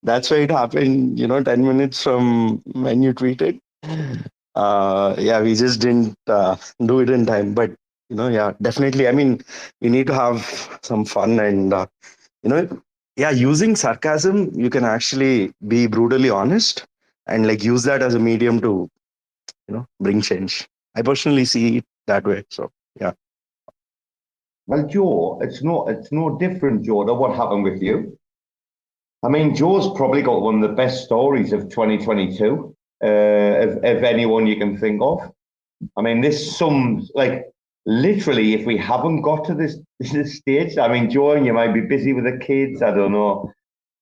That's why it happened, 10 minutes from when you tweeted. We just didn't do it in time. But, definitely. I mean, we need to have some fun and, using sarcasm, you can actually be brutally honest and like use that as a medium to, bring change. I personally see it that way. So, yeah. Well, Joe, it's no different, Joe, to what happened with you. I mean, Joe's probably got one of the best stories of 2022, of anyone you can think of. I mean, this sums, like, literally, if we haven't got to this stage, I mean, Joe, you might be busy with the kids, I don't know,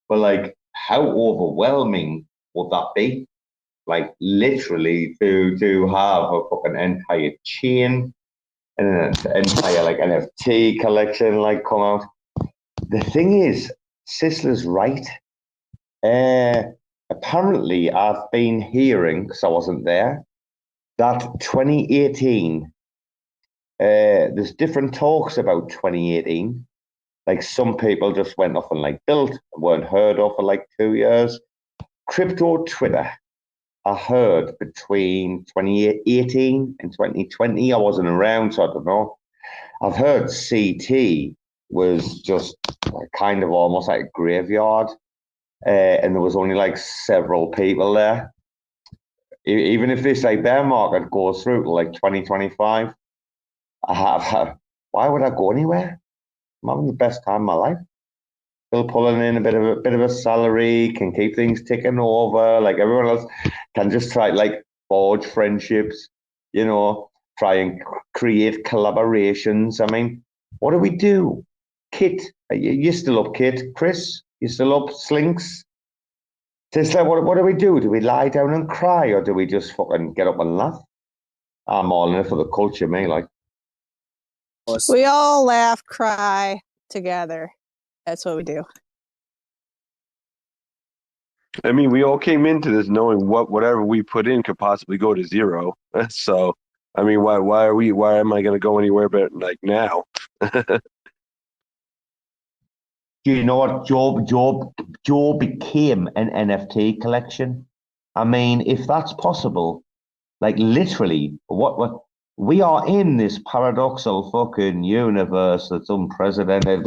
but like, how overwhelming would that be? Like, literally, to have a fucking entire chain and an entire like NFT collection like come out. The thing is, Sisla's right. Apparently, I've been hearing, because I wasn't there, that 2018, there's different talks about 2018. Like some people just went off and like built, weren't heard of for like 2 years. Crypto Twitter, I heard between 2018 and 2020. I wasn't around, so I don't know. I've heard CT was just kind of almost like a graveyard, and there was only like several people there. Even if this like bear market goes through to like 2025, why would I go anywhere? I'm having the best time of my life. Still pulling in a bit of a salary, can keep things ticking over. Like everyone else can just try like forge friendships, try and create collaborations. I mean, what do we do? Kit, you still up, Kit? Chris, you still up? Slinks? Sistla, what do we do? Do we lie down and cry, or do we just fucking get up and laugh? I'm all in it for the culture, me. Like we all laugh, cry together. That's what we do. I mean, we all came into this knowing whatever we put in could possibly go to zero. So, I mean, why am I going to go anywhere but like now? Do you know what Joe became an NFT collection? I mean, if that's possible, like literally, what we are in this paradoxal fucking universe that's unprecedented.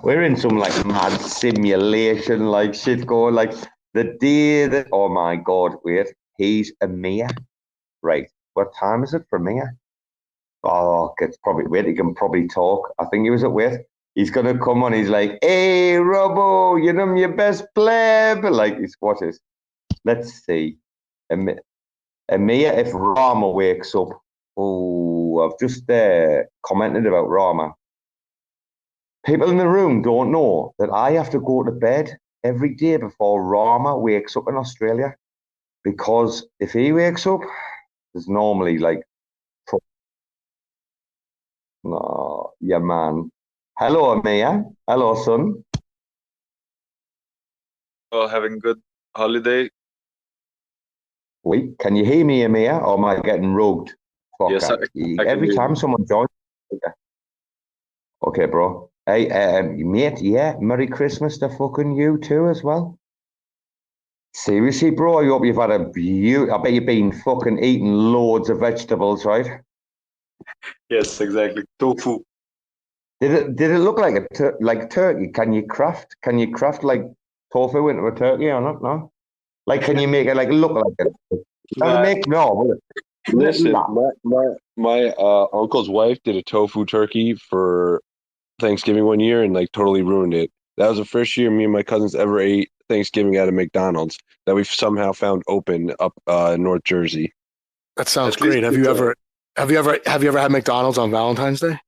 We're in some like mad simulation like shit going like the day that oh my god, wait, he's a Mia. Right. What time is it for Mia? Oh, it's probably wait, he can probably talk. I think he was at wait. He's gonna come on, he's like, hey Robo, you know your best pleb. Like he's what is let's see. Mia, if Rama wakes up, oh, I've just commented about Rama. People in the room don't know that I have to go to bed every day before Rama wakes up in Australia. Because if he wakes up, there's normally like, no, yeah, man. Hello, Mia. Hello, son. Oh, having good holiday. Wait, can you hear me, Mia, or am I getting rugged? Fuck, Yes, I every time someone joins. Okay, bro. Hey, mate, yeah, Merry Christmas to fucking you too as well. Seriously, bro, I hope you've had a I bet you've been fucking eating loads of vegetables, right? Yes, exactly. Tofu. Did it look like like turkey? Can you craft like tofu into a turkey or not? No. Like, can you make it like look like it? Doesn't make no. Will it? Listen, my uncle's wife did a tofu turkey for Thanksgiving one year and like totally ruined it. That was the first year me and my cousins ever ate Thanksgiving at a McDonald's that we've somehow found open up in North Jersey. That sounds great. Have you ever had McDonald's on Valentine's Day?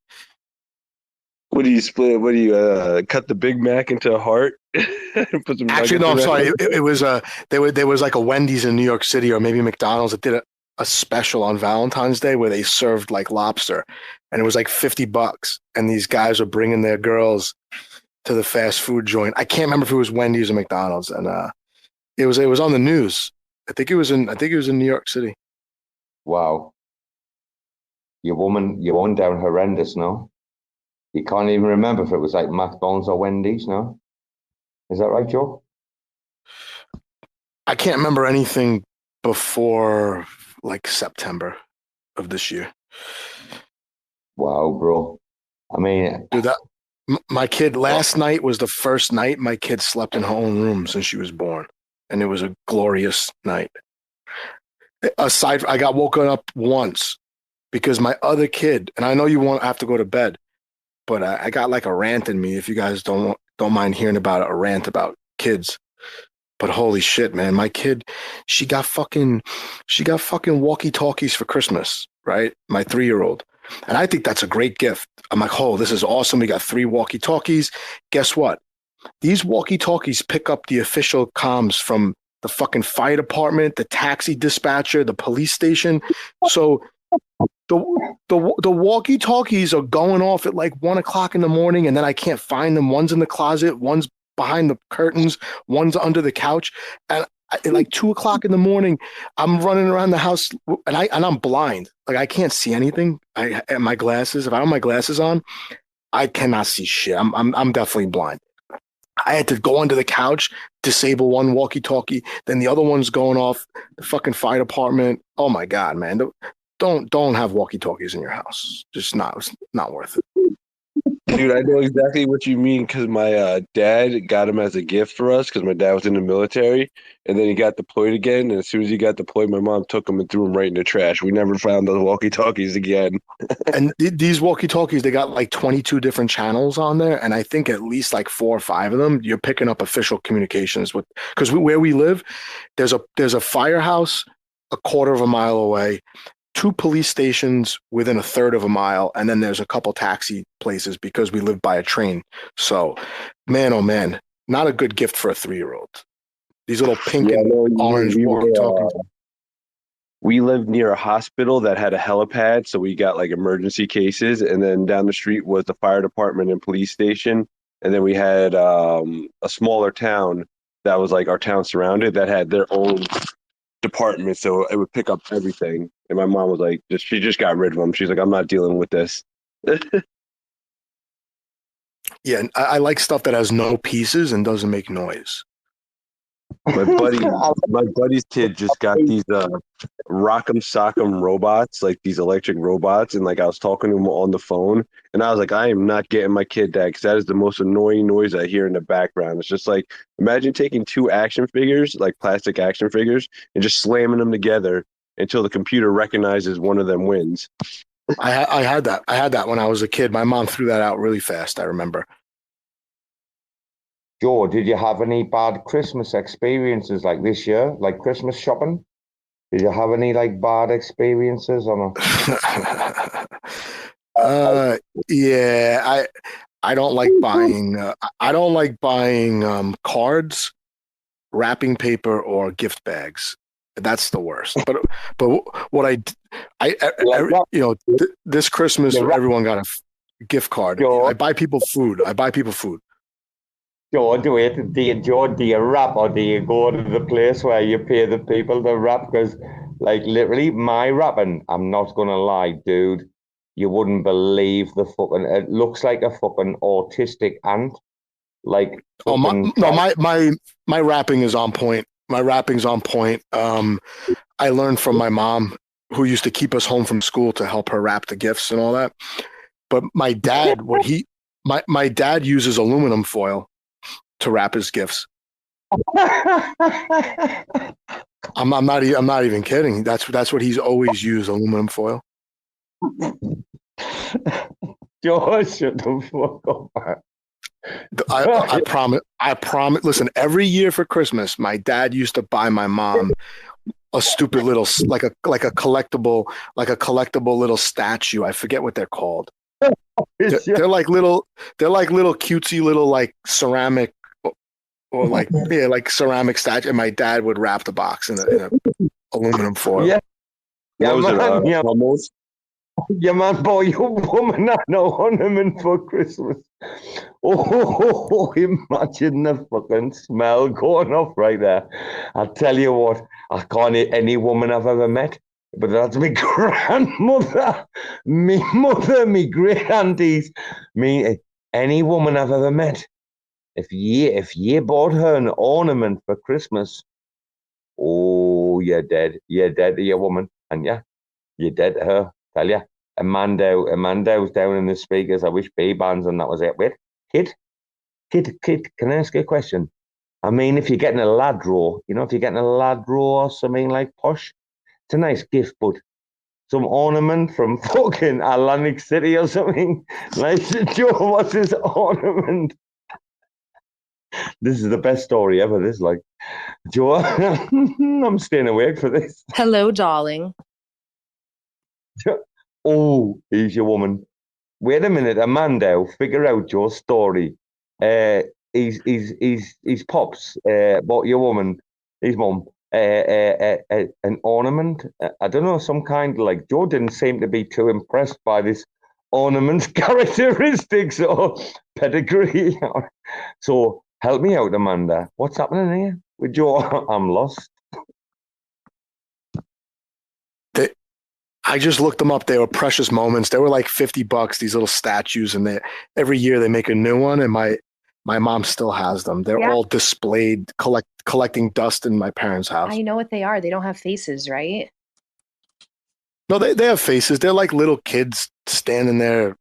What do you split? What do you cut the Big Mac into a heart? Put some Actually, no. I'm sorry. It was there was like a Wendy's in New York City or maybe McDonald's that did a special on Valentine's Day where they served like lobster, and it was like $50. And these guys were bringing their girls to the fast food joint. I can't remember if it was Wendy's or McDonald's, and it was on the news. I think it was in New York City. Wow, your woman down horrendous, no? You can't even remember if it was like McDonald's or Wendy's, no? Is that right, Joe? I can't remember anything before like September of this year. Wow, bro. I mean, dude, my kid last night was the first night my kid slept in her own room since she was born, and it was a glorious night. I got woken up once because my other kid, and I know you won't have to go to bed, but I got like a rant in me. If you guys don't mind hearing about a rant about kids, but holy shit, man, my kid, she got fucking walkie-talkies for Christmas, right? My 3-year-old, and I think that's a great gift. I'm like, oh, this is awesome. We got 3 walkie-talkies. Guess what? These walkie-talkies pick up the official comms from the fucking fire department, the taxi dispatcher, the police station. So the walkie-talkies are going off at like 1 o'clock in the morning, and then I can't find them. One's in the closet, one's behind the curtains, one's under the couch, and at like 2 o'clock in the morning, I'm running around the house, and I'm blind. Like I can't see anything. If I have my glasses on, I cannot see shit. I'm definitely blind. I had to go under the couch, disable one walkie-talkie, then the other one's going off the fucking fire department. Oh my god, man! Don't have walkie-talkies in your house. Just it's not worth it. Dude, I know exactly what you mean because my dad got him as a gift for us because my dad was in the military, and then he got deployed again. And as soon as he got deployed, my mom took him and threw him right in the trash. We never found those walkie-talkies again. And these walkie-talkies, they got like 22 different channels on there, and I think at least like 4 or 5 of them, you're picking up official communications with. Because where we live, there's a firehouse a quarter of a mile away, 2 police stations within a third of a mile, and then there's a couple taxi places because we live by a train. So, man, oh man, not a good gift for a 3-year-old. These little pink and orange walkie-talkies. We lived near a hospital that had a helipad, so we got like emergency cases, and then down the street was the fire department and police station, and then we had a smaller town that was like our town surrounded that had their own department, so it would pick up everything. And my mom was like, she just got rid of them. She's like, I'm not dealing with this. Yeah, and I like stuff that has no pieces and doesn't make noise. My buddy's kid just got these Rock'em Sock'em robots, like these electric robots, and like I was talking to him on the phone, and I was like, I am not getting my kid that because that is the most annoying noise I hear in the background. It's just like imagine taking two action figures, like plastic action figures, and just slamming them together until the computer recognizes one of them wins. I had that. I had that when I was a kid. My mom threw that out really fast. I remember. Joe, did you have any bad Christmas experiences like this year, like Christmas shopping? Did you have any like bad experiences on Yeah, I don't like buying. I don't like buying cards, wrapping paper, or gift bags. That's the worst. But what this Christmas everyone got a gift card. I buy people food. Joe, do you wrap or do you go to the place where you pay the people to wrap? Because, like, literally, my wrapping, I'm not going to lie, dude, you wouldn't believe it looks like a fucking autistic ant. Like, my wrapping is on point. My wrapping's on point. I learned from my mom, who used to keep us home from school to help her wrap the gifts and all that. But my dad, my dad uses aluminum foil to wrap his gifts. I'm not even kidding. That's what he's always used, aluminum foil. George, shut the fuck up. I promise. Listen, every year for Christmas, my dad used to buy my mom a stupid little like a collectible little statue. I forget what they're called. They're like little cutesy little like ceramic or like ceramic statue. And my dad would wrap the box in a aluminum foil. Almost. Yeah, man, boy, your woman had no ornament for Christmas. Oh, imagine the fucking smell going off right there. I'll tell you what, I can't eat any woman I've ever met, but that's my grandmother, me mother, me great aunties, any woman I've ever met. If you bought her an ornament for Christmas, oh, you're dead. You're dead to your woman, and you're dead to her. Tell you. Amando's down in the speakers. I wish B-bands and that was it. Wait, kid, can I ask you a question? I mean, if you're getting a ladro, or something like posh, it's a nice gift, but some ornament from fucking Atlantic City or something. Like, Joe, what's this ornament? This is the best story ever. This, like, Joe, I'm staying awake for this. Hello, darling. Oh, he's your woman. Wait a minute, Amanda, figure out your story. He's pops, bought your woman, his mum, an ornament. I don't know, some kind of like, Joe didn't seem to be too impressed by this ornament's characteristics or pedigree. So help me out, Amanda. What's happening here with Joe? I'm lost. I just looked them up. They were precious moments. They were like $50. These little statues, and every year they make a new one. And my mom still has them. They're all displayed, collecting dust in my parents' house. I know what they are. They don't have faces, right? No, they have faces. They're like little kids standing there.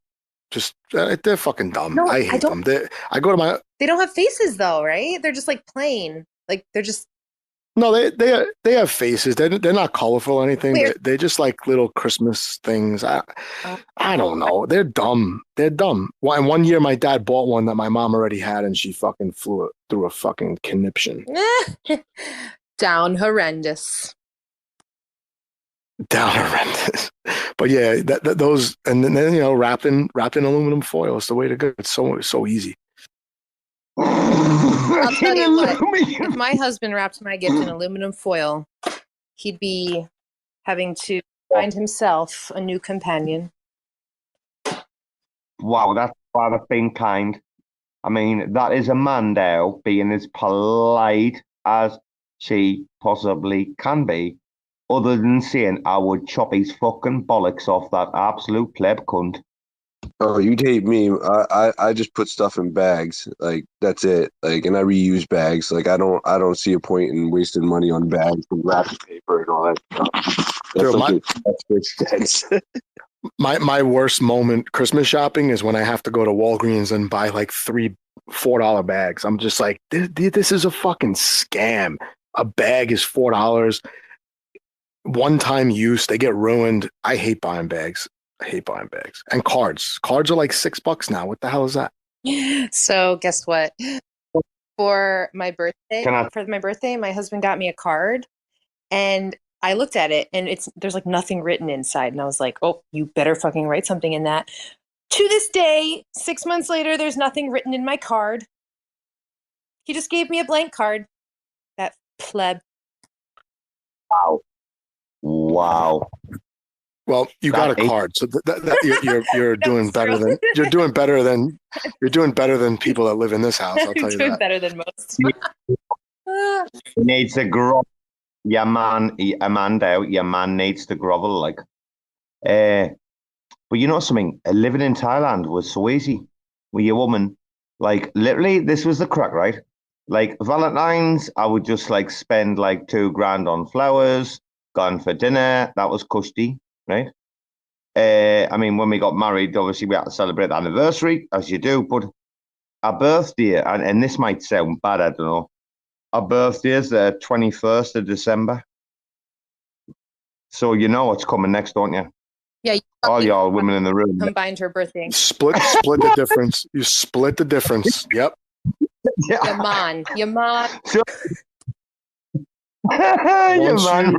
Just they're fucking dumb. No, I hate them. I go to my. They don't have faces though, right? They're just like plain. Like they're just. No, they have faces. They're not colorful or anything. They're just like little Christmas things. I don't know. They're dumb. They're dumb. And one year my dad bought one that my mom already had, and she fucking flew it through a fucking conniption. Down horrendous. Down horrendous. But yeah, those, and then wrapped in aluminum foil is the way to go. It's so easy. I'll tell you what, if my husband wrapped my gift in aluminum foil, he'd be having to find himself a new companion. Wow, that's rather being kind. I mean, that is Amanda being as polite as she possibly can be, other than saying I would chop his fucking bollocks off that absolute pleb cunt. Oh, you'd hate me. I just put stuff in bags. Like that's it. Like, and I reuse bags. Like I don't see a point in wasting money on bags and wrapping paper and all that stuff. Dude, That's my worst moment Christmas shopping is when I have to go to Walgreens and buy like $3, $4 bags. I'm just like, this is a fucking scam. A bag is $4. One-time use, they get ruined. I hate buying bags. And cards. Cards are like $6 now. What the hell is that? So guess what? For my birthday, my husband got me a card, and I looked at it, and there's like nothing written inside, and I was like, oh, you better fucking write something in that. To this day, 6 months later, there's nothing written in my card. He just gave me a blank card. That pleb. Wow. Well, you got a card, so you're doing better than you're doing better than people that live in this house. I'll tell you doing that. Better than most. He needs to grovel. Your man needs to grovel. Like, but you know something? Living in Thailand was so easy. With your woman, like literally, this was the crack, right? Like Valentine's, I would just like spend like $2,000 on flowers, gone for dinner. That was cushy. Right. I mean, when we got married, obviously we had to celebrate the anniversary, as you do. But our birthday, and this might sound bad, I don't know. Our birthday is the 21st of December. So you know what's coming next, don't you? Yeah. All y'all women in the room. Combined her birthday. Split the difference. You split the difference. Yep. Yaman. So, Yaman.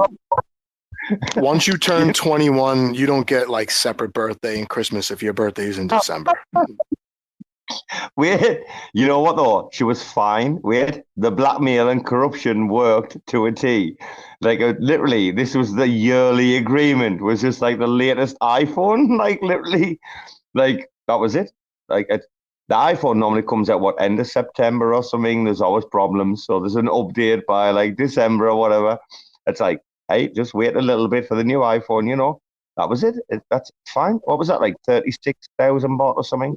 Once you turn 21, you don't get like separate birthday and Christmas if your birthday is in December. Weird. You know what though? She was fine. Weird. The blackmail and corruption worked to a T. Like literally, this was the yearly agreement. Was just like the latest iPhone. Like literally, like that was it. Like the iPhone normally comes out end of September or something. There's always problems, so there's an update by like December or whatever. It's like, hey, just wait a little bit for the new iPhone, you know. That was it. That's fine. What was that, like 36,000 baht or something?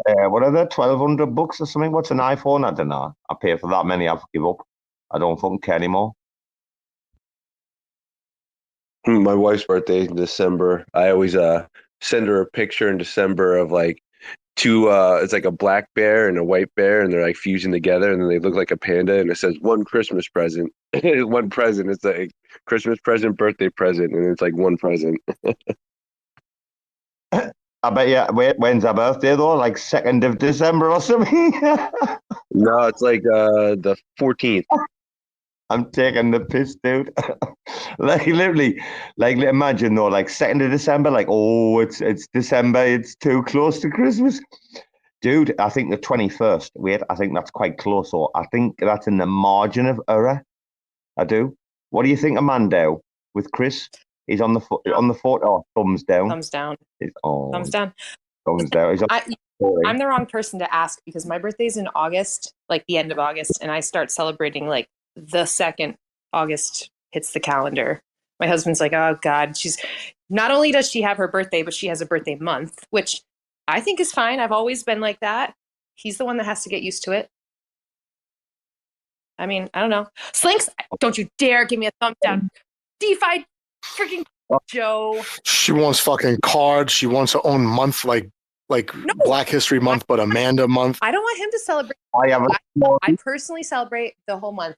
What are they, 1,200 bucks or something? What's an iPhone? I don't know. I pay for that many, I've give up. I don't fucking care anymore. My wife's birthday is in December. I always send her a picture in December of like two it's like a black bear and a white bear, and they're like fusing together, and then they look like a panda, and it says one Christmas present. One present. It's like Christmas present, birthday present, and it's like one present. I bet you, when's her birthday though? Like 2nd of December or something? No, it's like the 14th. I'm taking the piss, dude. Like literally, like imagine though, like 2nd of December, like, oh, it's December, it's too close to Christmas. Dude, I think the 21st. Wait, I think that's quite close. Or I think that's in the margin of error. I do. What do you think, Amanda, with Chris? He's on the foot. Oh, thumbs down. Thumbs down. Thumbs down. Thumbs down. I'm the wrong person to ask because my birthday's in August, like the end of August, and I start celebrating like the second August hits the calendar. My husband's like, oh God, she's not only does she have her birthday, but she has a birthday month, which I think is fine. I've always been like that. He's the one that has to get used to it. I mean, I don't know. Slinks, don't you dare give me a thumbs down. DeFi freaking Joe. She wants fucking cards. She wants her own month, like Black History Month, but Amanda Month. I don't want him to celebrate. I personally celebrate the whole month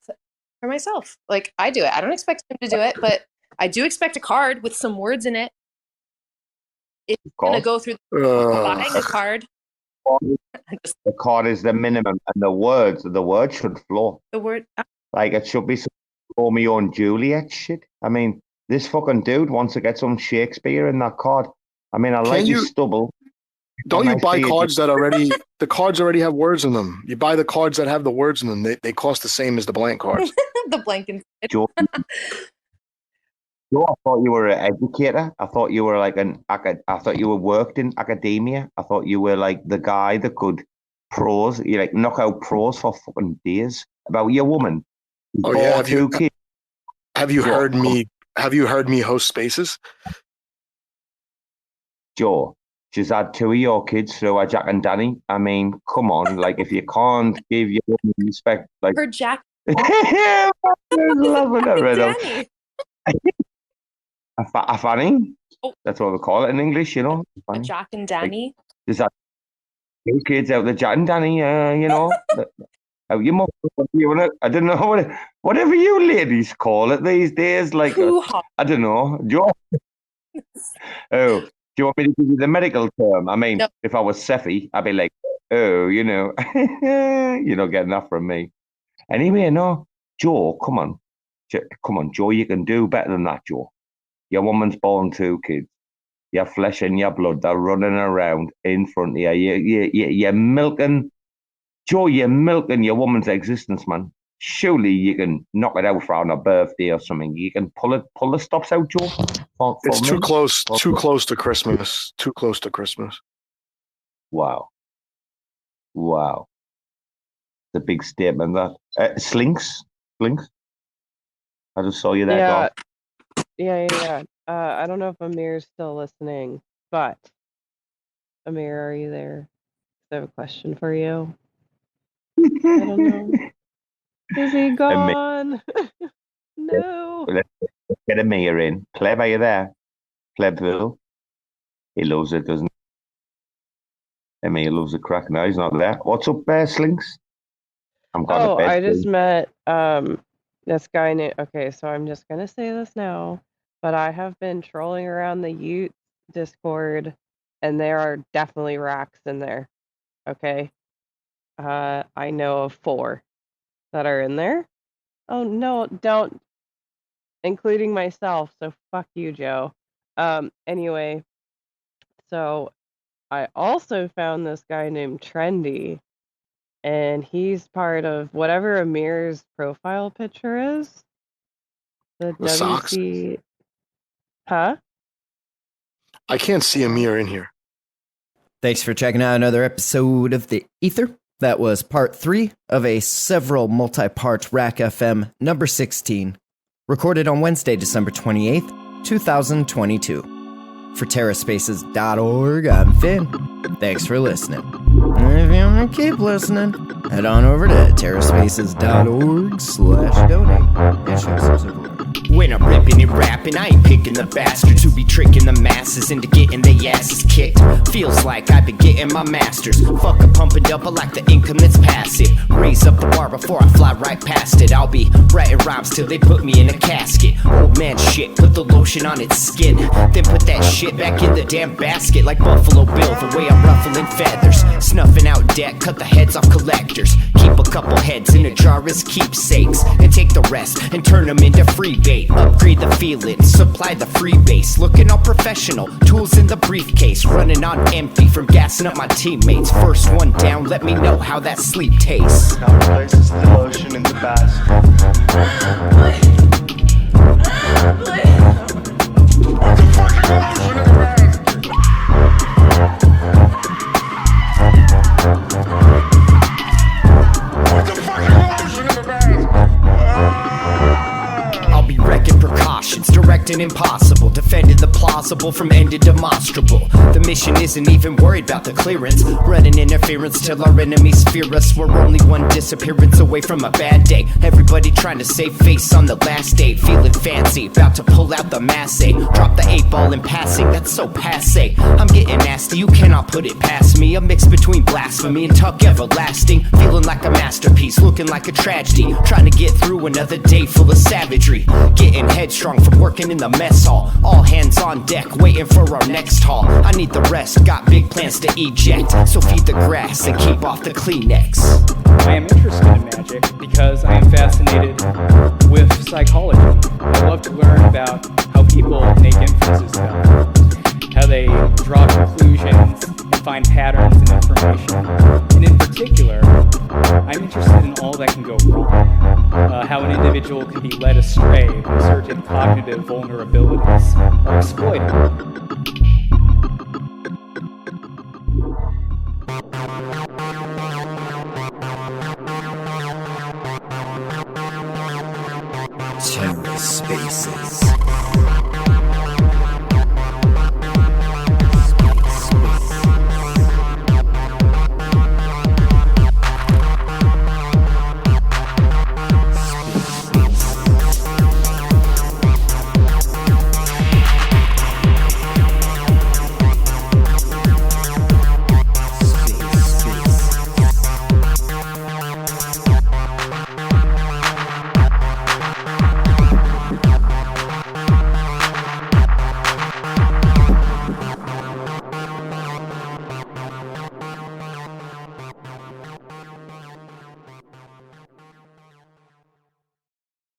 for myself. Like I do it. I don't expect him to do it, but I do expect a card with some words in it. It's gonna go through buying a card. The card is the minimum, and the word should flow. The word, like it should be some Romeo and Juliet shit. I mean, this fucking dude wants to get some Shakespeare in that card. I mean, I like his stubble. Don't you buy cards that already? The cards already have words in them. You buy the cards that have the words in them. They cost the same as the blank cards. The blank and Joe, I thought you were an educator. I thought you were like I thought you were worked in academia. I thought you were like the guy that could prose. You like knock out prose for fucking days about your woman. Oh yeah, have you heard me? Have you heard me host spaces? Joe, just had two of your kids through Jack and Danny. I mean, come on, like if you can't give your woman respect, like her Jack. I'm loving it, Riddle. Danny. A fanny. Oh. That's what we call it in English, you know. A Jack and Danny. There's that two kids out there, Jack and Danny. You know, out your mum. I don't know whatever you ladies call it these days. Like I don't know. Oh, do you want me to give you the medical term? I mean, if I was Seffi, I'd be like, oh, you know, you're not getting that from me. Anyway, no, Joe, come on, Joe, you can do better than that, Joe. Your woman's born two kids. Your flesh and your blood, they're running around in front of you. You're milking, Joe, you're milking your woman's existence, man. Surely you can knock it out for on a birthday or something. You can pull the stops out, Joe. It's too close to Christmas. Too close to Christmas. Wow. The big statement that. Slinks. I just saw you there. Yeah. I don't know if Amir's still listening, but Amir, are you there? I have a question for you. I don't know. Is he gone? No. Let's get Amir in. Pleb, are you there? Plebville. He loves it, doesn't he? Amir loves the crack. No, he's not there. What's up there, Slinks? I just met this guy named. Okay, so I'm just gonna say this now, but I have been trolling around the Ute Discord, and there are definitely racks in there. Okay, I know of 4 that are in there. Oh no, don't, including myself. So fuck you, Joe. Anyway, so I also found this guy named Trendy. And he's part of whatever Amir's profile picture is. The WC. Socks. Huh? I can't see Amir in here. Thanks for checking out another episode of The Ether. That was part 3 of a several multi-part RAC FM number 16, recorded on Wednesday, December 28th, 2022. For TerraSpaces.org, I'm Finn. Thanks for listening. And if you want to keep listening, head on over to TerraSpaces.org/donate and show some support. When I'm ripping and rapping, I ain't picking the bastards who be tricking the masses into getting their asses kicked. Feels like I've been getting my masters. Fuck a pumping up, I like the income that's passive. Raise up the bar before I fly right past it. I'll be writing rhymes till they put me in a casket. Old man shit, put the lotion on its skin, then put that shit back in the damn basket. Like Buffalo Bill, the way I'm ruffling feathers, snuffing out debt, cut the heads off collectors. Keep a couple heads in a jar as keepsakes, and take the rest and turn them into free bait. Upgrade the feeling, supply the free base. Looking all professional, tools in the briefcase. Running on empty from gassing up my teammates. First one down, let me know how that sleep tastes. Now places the lotion in the basket. Directing impossible, defending the plausible from ended demonstrable. The mission isn't even worried about the clearance, running interference till our enemies fear us. We're only one disappearance away from a bad day. Everybody trying to save face on the last day, feeling fancy, about to pull out the massey. Drop the 8-ball in passing, that's so passe. I'm getting nasty, you cannot put it past me. A mix between blasphemy and talk everlasting. Feeling like a masterpiece, looking like a tragedy. Trying to get through another day full of savagery. Getting headstrong from working in the mess hall. All hands on deck, waiting for our next haul. I need the rest, got big plans to eject. So feed the grass and keep off the Kleenex. I am interested in magic because I am fascinated with psychology. I love to learn about how people make inferences about things, how they draw conclusions and find patterns in information. And in particular, I'm interested in all that can go wrong. How an individual can be led astray when certain cognitive vulnerabilities are exploited.